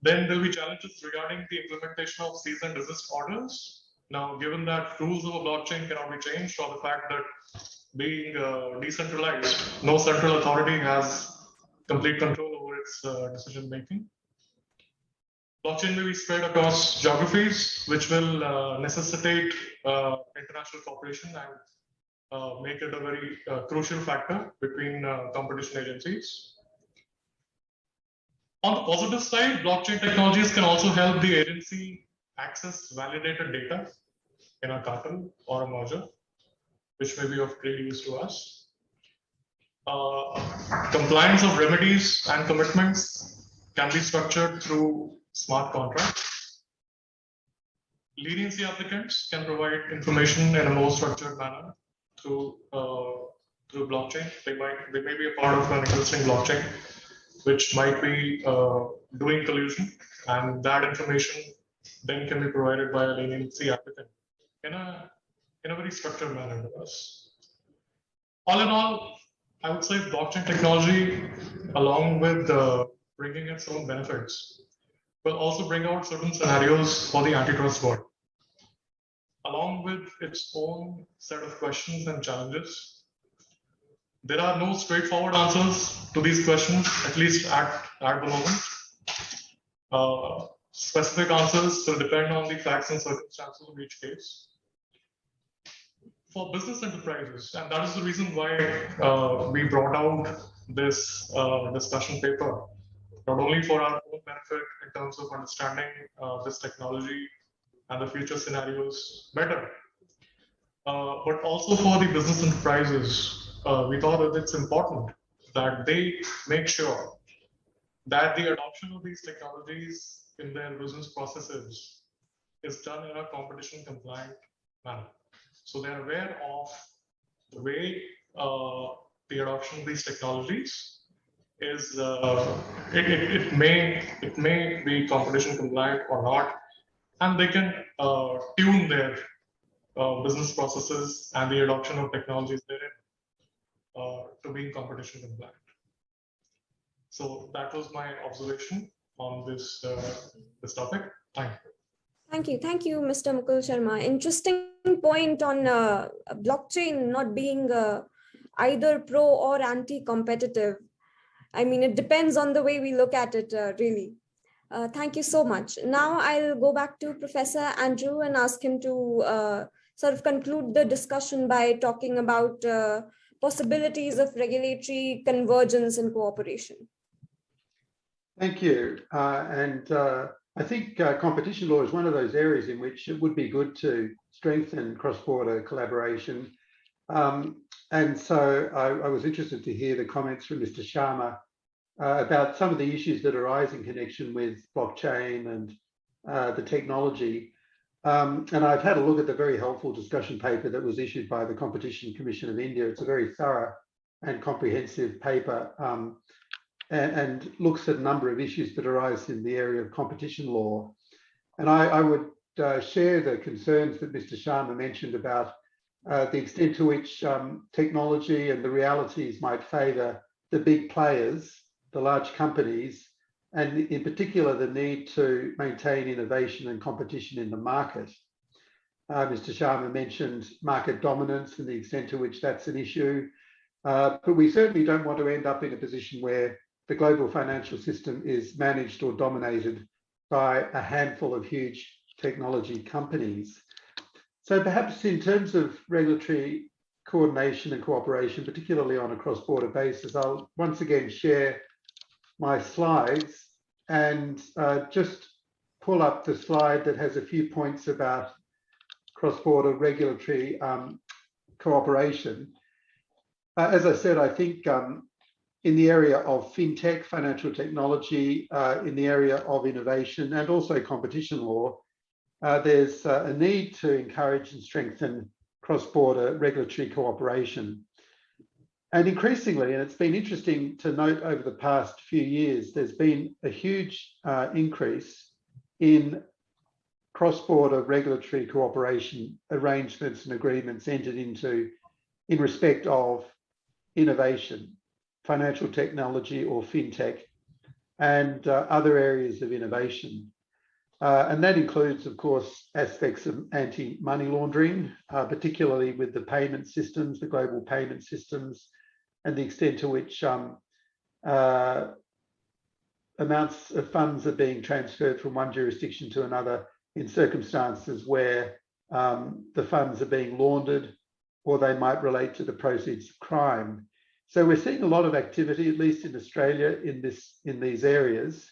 Then there will be challenges regarding the implementation of cease and desist orders. Now, given that rules of a blockchain cannot be changed, or the fact that being decentralized, no central authority has complete control over its decision making. Blockchain may be spread across geographies, which will necessitate international cooperation and make it a very crucial factor between competition agencies. On the positive side, blockchain technologies can also help the agency access validated data in a cartel or a merger, which may be of great use to us. Compliance of remedies and commitments can be structured through smart contracts. Leniency applicants can provide information in a more structured manner through blockchain. They may be a part of an existing blockchain, which might be doing collusion, and that information then can be provided by a leniency applicant in a very structured manner to us. All in all, I would say blockchain technology, along with bringing its own benefits, will also bring out certain scenarios for the antitrust world, along with its own set of questions and challenges. There are no straightforward answers to these questions, at least at the moment. Specific answers will depend on the facts and circumstances of each case. For business enterprises, and that is the reason why we brought out this discussion paper, not only for our own benefit in terms of understanding this technology and the future scenarios better, but also for the business enterprises. We thought that it's important that they make sure that the adoption of these technologies in their business processes is done in a competition compliant manner. So they're aware of the way the adoption of these technologies is, it may be competition compliant or not, and they can tune their business processes and the adoption of technologies therein to be in competition compliant. So that was my observation on this topic. Thank you, Mr. Mukul Sharma. Interesting point on blockchain not being either pro or anti-competitive. I mean, it depends on the way we look at it, really. Thank you so much. Now I'll go back to Professor Andrew and ask him to sort of conclude the discussion by talking about possibilities of regulatory convergence and cooperation. Thank you. I think competition law is one of those areas in which it would be good to strengthen cross-border collaboration. And so I was interested to hear the comments from Mr. Sharma about some of the issues that arise in connection with blockchain and the technology. And I've had a look at the very helpful discussion paper that was issued by the Competition Commission of India. It's a very thorough and comprehensive paper and looks at a number of issues that arise in the area of competition law. And I would share the concerns that Mr. Sharma mentioned about the extent to which technology and the realities might favour the big players, the large companies, and in particular the need to maintain innovation and competition in the market. Mr. Sharma mentioned market dominance and the extent to which that's an issue, but we certainly don't want to end up in a position where the global financial system is managed or dominated by a handful of huge technology companies. So perhaps in terms of regulatory coordination and cooperation, particularly on a cross-border basis, I'll once again share my slides and just pull up the slide that has a few points about cross-border regulatory cooperation. As I said, I think in the area of fintech, financial technology, in the area of innovation and also competition law, there's a need to encourage and strengthen cross-border regulatory cooperation. And increasingly, and it's been interesting to note over the past few years, there's been a huge increase in cross-border regulatory cooperation arrangements and agreements entered into in respect of innovation, financial technology or fintech, and other areas of innovation. And that includes, of course, aspects of anti-money laundering, particularly with the payment systems, the global payment systems, and the extent to which amounts of funds are being transferred from one jurisdiction to another in circumstances where the funds are being laundered or they might relate to the proceeds of crime. So we're seeing a lot of activity, at least in Australia, in these areas.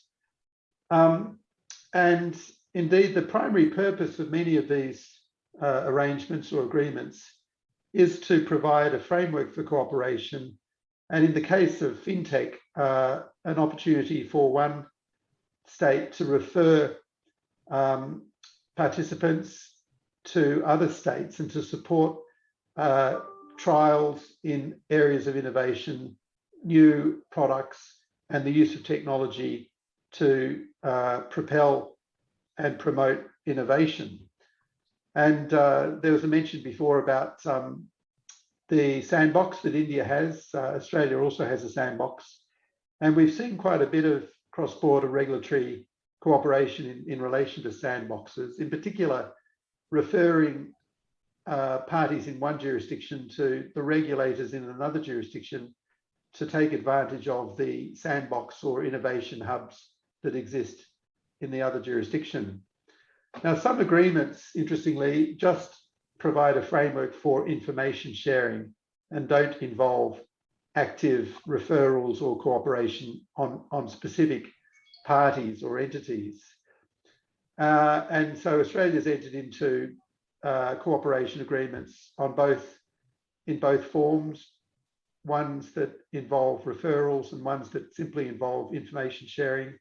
And indeed, the primary purpose of many of these arrangements or agreements is to provide a framework for cooperation. And in the case of fintech, an opportunity for one state to refer participants to other states and to support trials in areas of innovation, new products, and the use of technology to propel and promote innovation. And there was a mention before about the sandbox that India has. Australia also has a sandbox. And we've seen quite a bit of cross-border regulatory cooperation in relation to sandboxes, in particular, referring parties in one jurisdiction to the regulators in another jurisdiction to take advantage of the sandbox or innovation hubs that exist in the other jurisdiction. Now, some agreements, interestingly, just provide a framework for information sharing and don't involve active referrals or cooperation on specific parties or entities. And so Australia's entered into cooperation agreements in both forms, ones that involve referrals and ones that simply involve information sharing.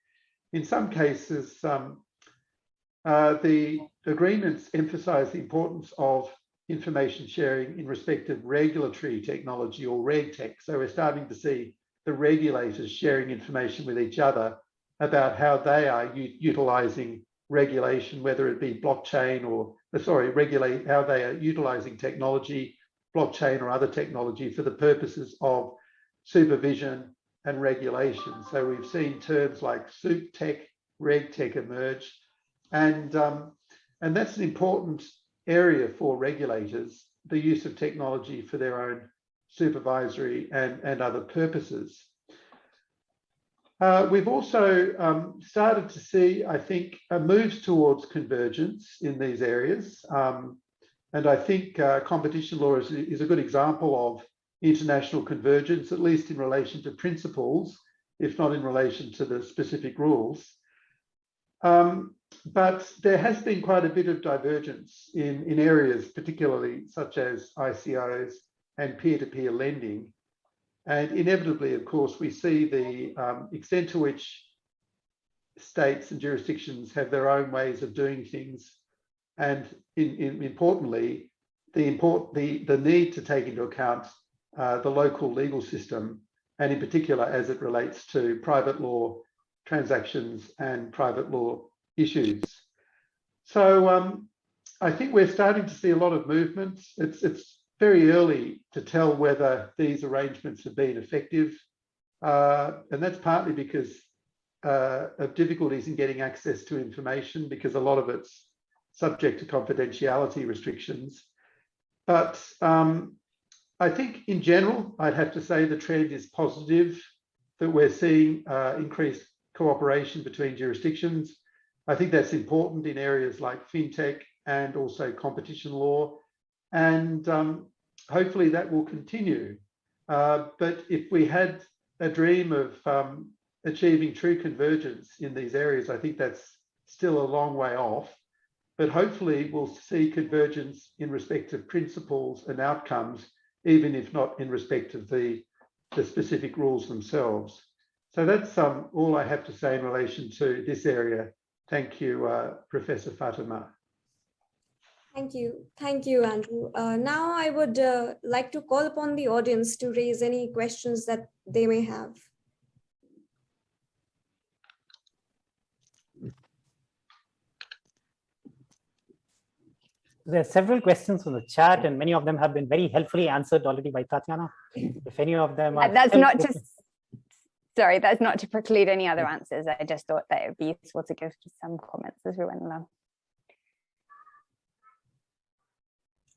In some cases, the agreements emphasize the importance of information sharing in respect of regulatory technology or RegTech. So we're starting to see the regulators sharing information with each other about how they are utilising regulation, whether it be blockchain or, regulate how they are utilizing technology, blockchain or other technology for the purposes of supervision and regulation. So we've seen terms like soup tech, reg tech emerge, and that's an important area for regulators, the use of technology for their own supervisory and other purposes. We've also started to see, I think, moves towards convergence in these areas. And I think competition law is a good example of international convergence, at least in relation to principles, if not in relation to the specific rules. But there has been quite a bit of divergence in areas, particularly such as ICOs and peer-to-peer lending. And inevitably, of course, we see the extent to which states and jurisdictions have their own ways of doing things. And importantly, the need to take into account the local legal system, and in particular, as it relates to private law transactions and private law issues. So I think we're starting to see a lot of movement. It's very early to tell whether these arrangements have been effective. And that's partly because of difficulties in getting access to information, because a lot of it's subject to confidentiality restrictions. But I think in general, I'd have to say the trend is positive, that we're seeing increased cooperation between jurisdictions. I think that's important in areas like fintech and also competition law. And hopefully that will continue. But if we had a dream of achieving true convergence in these areas, I think that's still a long way off. But hopefully we'll see convergence in respect of principles and outcomes, even if not in respect of the specific rules themselves. So that's all I have to say in relation to this area. Thank you, Professor Fatima. Thank you, Andrew. Now I would like to call upon the audience to raise any questions that they may have. There are several questions from the chat, and many of them have been very helpfully answered already by Tatiana. If any of them are... That's not to, sorry, that's not to preclude any other answers. I just thought that it would be useful to give some comments as we went along.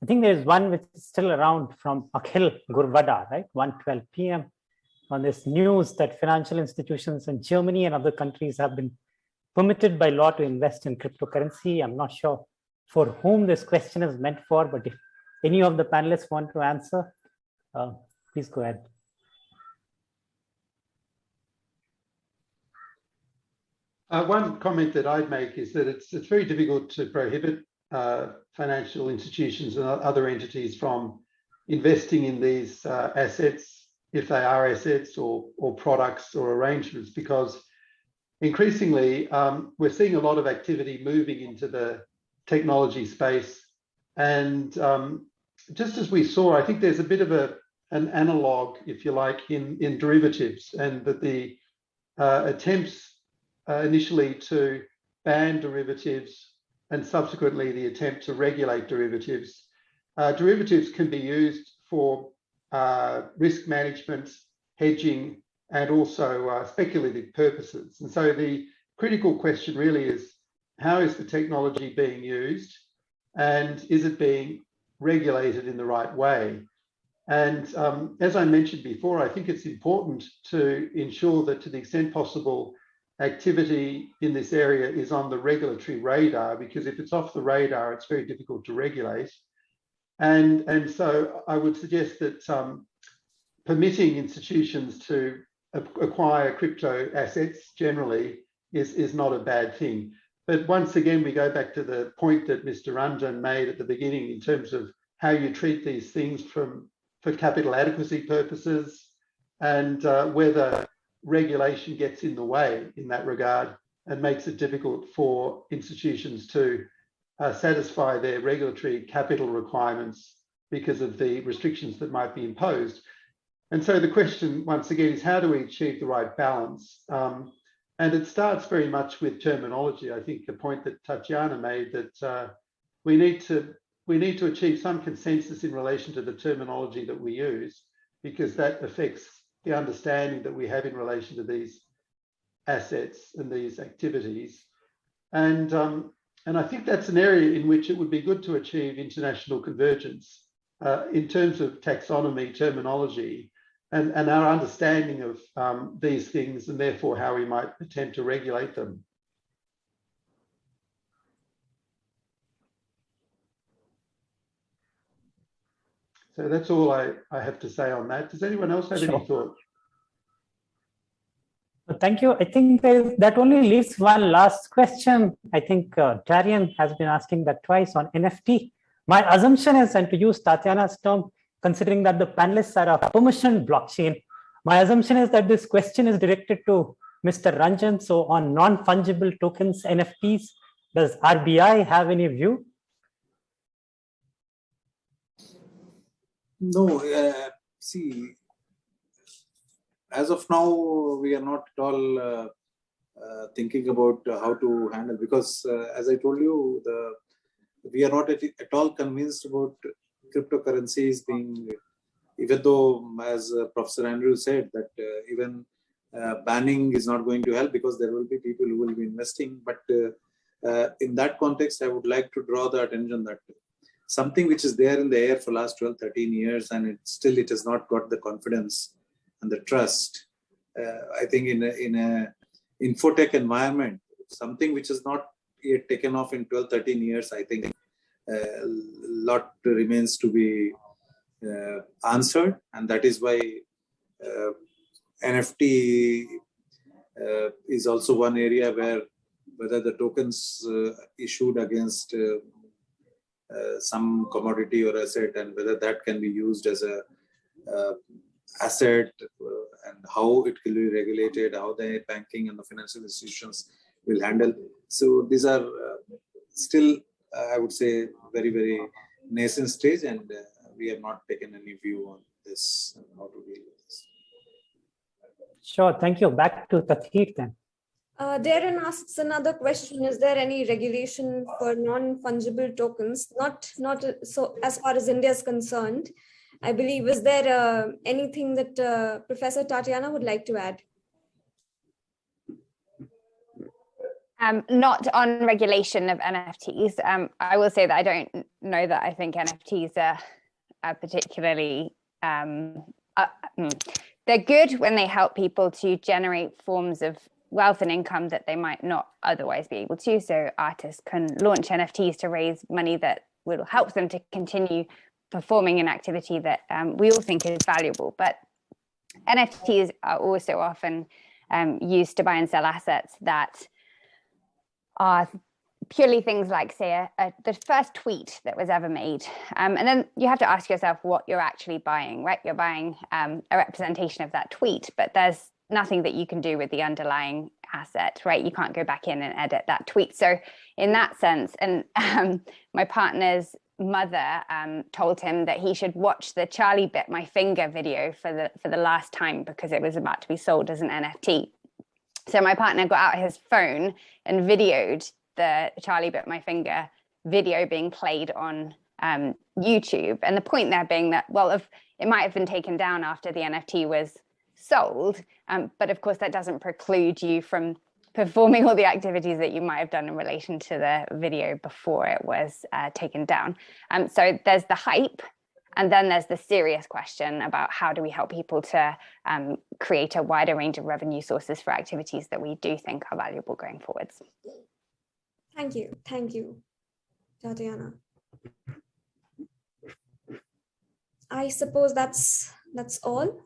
I think there's one which is still around from Akhil Gurvada, right? 1:12 p.m. on this news that financial institutions in Germany and other countries have been permitted by law to invest in cryptocurrency. I'm not sure for whom this question is meant for, but if any of the panelists want to answer, please go ahead. One comment that I'd make is that it's very difficult to prohibit financial institutions and other entities from investing in these assets, if they are assets or products or arrangements, because increasingly we're seeing a lot of activity moving into the technology space. And just as we saw, I think there's a bit of an analog, if you like, in derivatives, and that the attempts initially to ban derivatives and subsequently the attempt to regulate derivatives. Derivatives can be used for risk management, hedging, and also speculative purposes. And so the critical question really is, how is the technology being used, and is it being regulated in the right way? And as I mentioned before, I think it's important to ensure that to the extent possible, activity in this area is on the regulatory radar, because if it's off the radar, it's very difficult to regulate. And so I would suggest that permitting institutions to acquire crypto assets generally is not a bad thing. But once again, we go back to the point that Mr. Ranjan made at the beginning in terms of how you treat these things for capital adequacy purposes, and whether regulation gets in the way in that regard and makes it difficult for institutions to satisfy their regulatory capital requirements because of the restrictions that might be imposed. And so the question, once again, is how do we achieve the right balance? And it starts very much with terminology. I think the point that Tatiana made, that we need to achieve some consensus in relation to the terminology that we use, because that affects the understanding that we have in relation to these assets and these activities. And I think that's an area in which it would be good to achieve international convergence in terms of taxonomy, terminology, and our understanding of these things, and therefore how we might attempt to regulate them. So that's all I have to say on that. Does anyone else have any thoughts? Thank you. I think that only leaves one last question. I think Darian has been asking that twice on NFT. My assumption is, and to use Tatiana's term, considering that the panelists are a permission blockchain, my assumption is that this question is directed to Mr. Ranjan. So on non-fungible tokens, NFTs, does RBI have any view? No, see, as of now, we are not at all thinking about how to handle, because as I told you, we are not at all convinced about cryptocurrencies being, even though, as Professor Andrew said, that even banning is not going to help, because there will be people who will be investing. But in that context, I would like to draw the attention that something which is there in the air for last 12, 13 years, and it has not got the confidence and the trust. I think in a infotech environment, something which is not yet taken off in 12, 13 years, I think a lot remains to be answered. And that is why NFT is also one area where whether the tokens issued against some commodity or asset, and whether that can be used as a asset, and how it will be regulated, how the banking and the financial institutions will handle. So these are still, I would say, very, very nascent stage, and we have not taken any view on this and how to deal with this. Sure, thank you. Back to Tathir then. Darren asks another question: is there any regulation for non-fungible tokens? Not so as far as India is concerned, I believe. Is there anything that Professor Tatiana would like to add? Not on regulation of NFTs. I will say that I don't know that I think NFTs are particularly, they're good when they help people to generate forms of wealth and income that they might not otherwise be able to. So artists can launch NFTs to raise money that will help them to continue performing an activity that we all think is valuable. But NFTs are also often used to buy and sell assets that are purely things like, say, the first tweet that was ever made. And then you have to ask yourself what you're actually buying, right? You're buying a representation of that tweet, but there's nothing that you can do with the underlying asset, right? You can't go back in and edit that tweet. So in that sense, and my partner's mother told him that he should watch the Charlie Bit My Finger video for the last time, because it was about to be sold as an NFT. So my partner got out his phone and videoed the Charlie Bit My Finger video being played on YouTube. And the point there being that, well, if it might have been taken down after the NFT was sold, but of course that doesn't preclude you from performing all the activities that you might have done in relation to the video before it was taken down. So there's the hype, and then there's the serious question about how do we help people to create a wider range of revenue sources for activities that we do think are valuable going forwards. Thank you, Tatiana. I suppose that's all.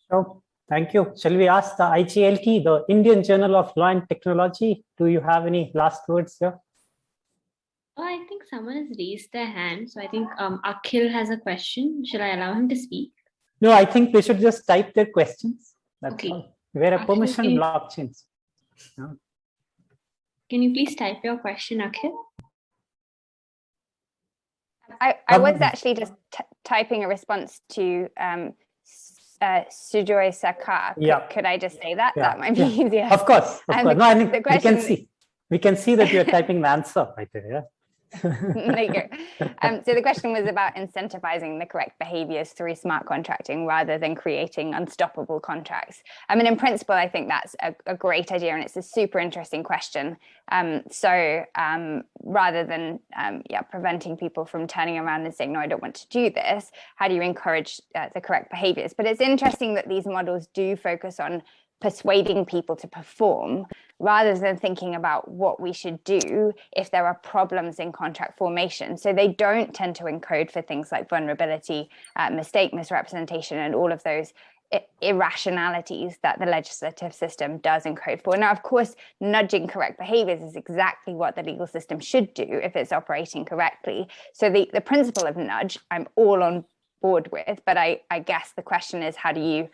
So thank you. Shall we ask the IJLT, the Indian Journal of Law and Technology? Do you have any last words here? Oh, I think someone has raised their hand. So I think Akhil has a question. Should I allow him to speak? No, I think they should just type their questions. That's okay. all. We're a permission blockchains. Yeah. Can you please type your question, Akhil? I was actually just typing a response to Sujoy Sakar. Yeah. Could I just say that? Yeah. That might be easier. Of course. No, I mean, we can see that you're typing the answer right there. Yeah. There you go. So the question was about incentivizing the correct behaviors through smart contracting rather than creating unstoppable contracts. I mean, in principle, I think that's a great idea, and it's a super interesting question. So rather than preventing people from turning around and saying, no, I don't want to do this, how do you encourage the correct behaviors? But it's interesting that these models do focus on persuading people to perform rather than thinking about what we should do if there are problems in contract formation. So they don't tend to encode for things like vulnerability, mistake, misrepresentation, and all of those irrationalities that the legislative system does encode for. Now, of course, nudging correct behaviors is exactly what the legal system should do if it's operating correctly. So the principle of nudge, I'm all on board with, but I guess the question is, how do you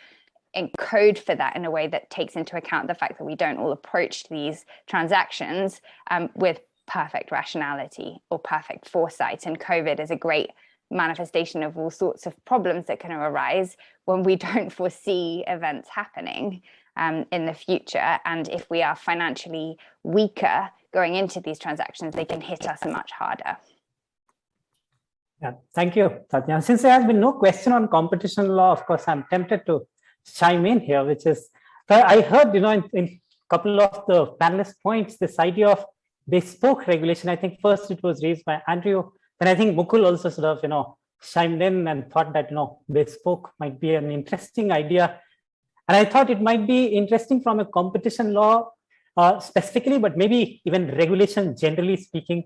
encode for that in a way that takes into account the fact that we don't all approach these transactions with perfect rationality or perfect foresight. And COVID is a great manifestation of all sorts of problems that can arise when we don't foresee events happening in the future. And if we are financially weaker going into these transactions, they can hit us much harder. Yeah, thank you, Tatjana. Since there has been no question on competition law, of course, I'm tempted to chime in here, which is, I heard, in a couple of the panelists' points, this idea of bespoke regulation. I think first it was raised by Andrew, and I think Mukul also sort of, chimed in and thought that, bespoke might be an interesting idea. And I thought it might be interesting from a competition law specifically, but maybe even regulation generally speaking.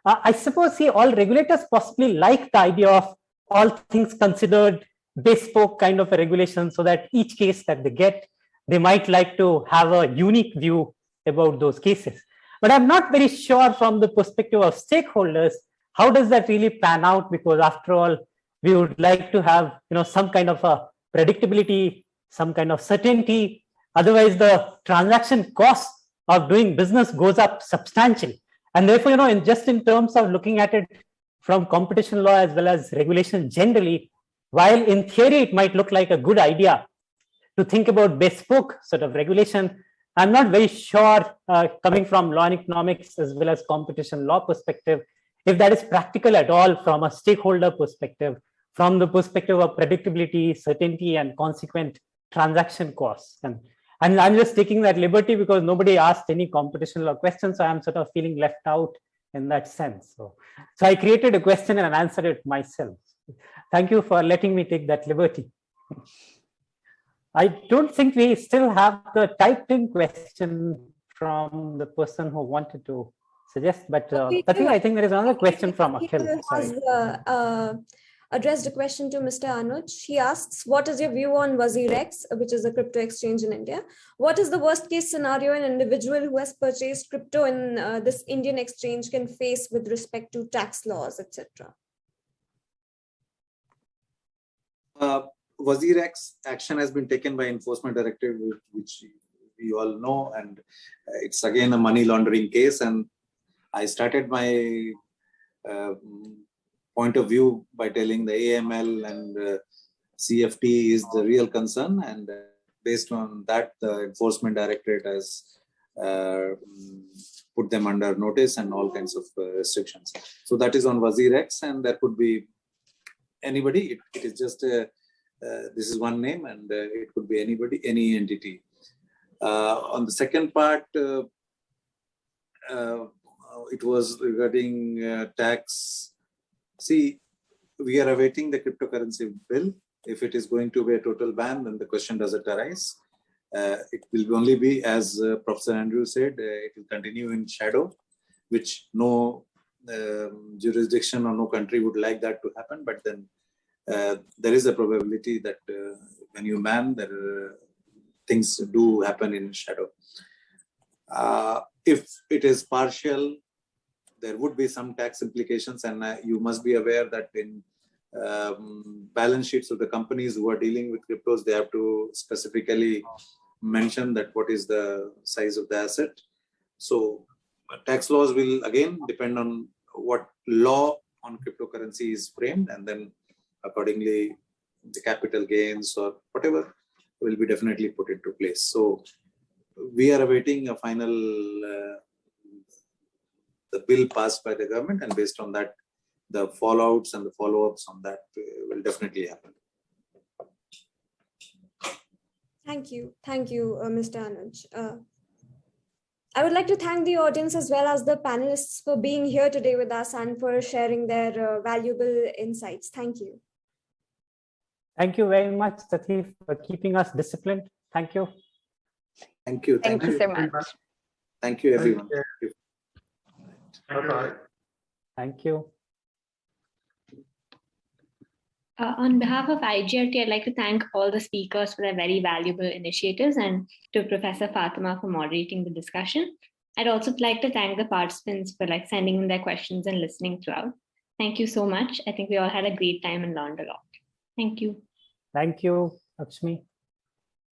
I suppose all regulators possibly like the idea of all things considered bespoke kind of a regulation, so that each case that they get, they might like to have a unique view about those cases. But I'm not very sure from the perspective of stakeholders, how does that really pan out? Because after all, we would like to have some kind of a predictability, some kind of certainty. Otherwise, the transaction cost of doing business goes up substantially. And therefore, in terms of looking at it from competition law as well as regulation generally, while in theory it might look like a good idea to think about bespoke sort of regulation, I'm not very sure, coming from law and economics as well as competition law perspective, if that is practical at all from a stakeholder perspective, from the perspective of predictability, certainty, and consequent transaction costs. And I'm just taking that liberty because nobody asked any competition law questions, so I'm sort of feeling left out in that sense. So I created a question and answered it myself. Thank you for letting me take that liberty. I don't think we still have the typed in question from the person who wanted to suggest, but I think there is another question from Akhil. Has addressed a question to Mr. Anuj. He asks, what is your view on WazirX, which is a crypto exchange in India? What is the worst case scenario an individual who has purchased crypto in this Indian exchange can face with respect to tax laws, etc.? WazirX action has been taken by enforcement directive, which we all know, and it's again a money laundering case. And I started my point of view by telling the AML and CFT is the real concern, and based on that, the enforcement directorate has put them under notice and all kinds of restrictions. So that is on WazirX, and there could be anybody. It is just this is one name, and it could be anybody, any entity. On the second part, it was regarding tax. See, we are awaiting the cryptocurrency bill. If it is going to be a total ban, then the question doesn't arise. It will only be, as Professor Andrew said, it will continue in shadow, which no jurisdiction or no country would like that to happen. But then there is a probability that when you ban, things do happen in shadow. If it is partial, there would be some tax implications, and you must be aware that in balance sheets of the companies who are dealing with cryptos, they have to specifically mention that what is the size of the asset. So tax laws will again depend on what law on cryptocurrency is framed, and then accordingly the capital gains or whatever will be definitely put into place. So we are awaiting a final the bill passed by the government, and based on that, the fallouts and the follow-ups on that will definitely happen. Thank you, Mr. Anuj. I would like to thank the audience as well as the panelists for being here today with us and for sharing their valuable insights. Thank you. Thank you very much, Tatif, for keeping us disciplined. Thank you. Thank you. Thank you so much. Thank you, everyone. Thank you. Bye-bye. Thank you. On behalf of IJLT, I'd like to thank all the speakers for their very valuable initiatives and to Professor Fatima for moderating the discussion. I'd also like to thank the participants for sending in their questions and listening throughout. Thank you so much. I think we all had a great time and learned a lot. Thank you. Thank you, Lakshmi.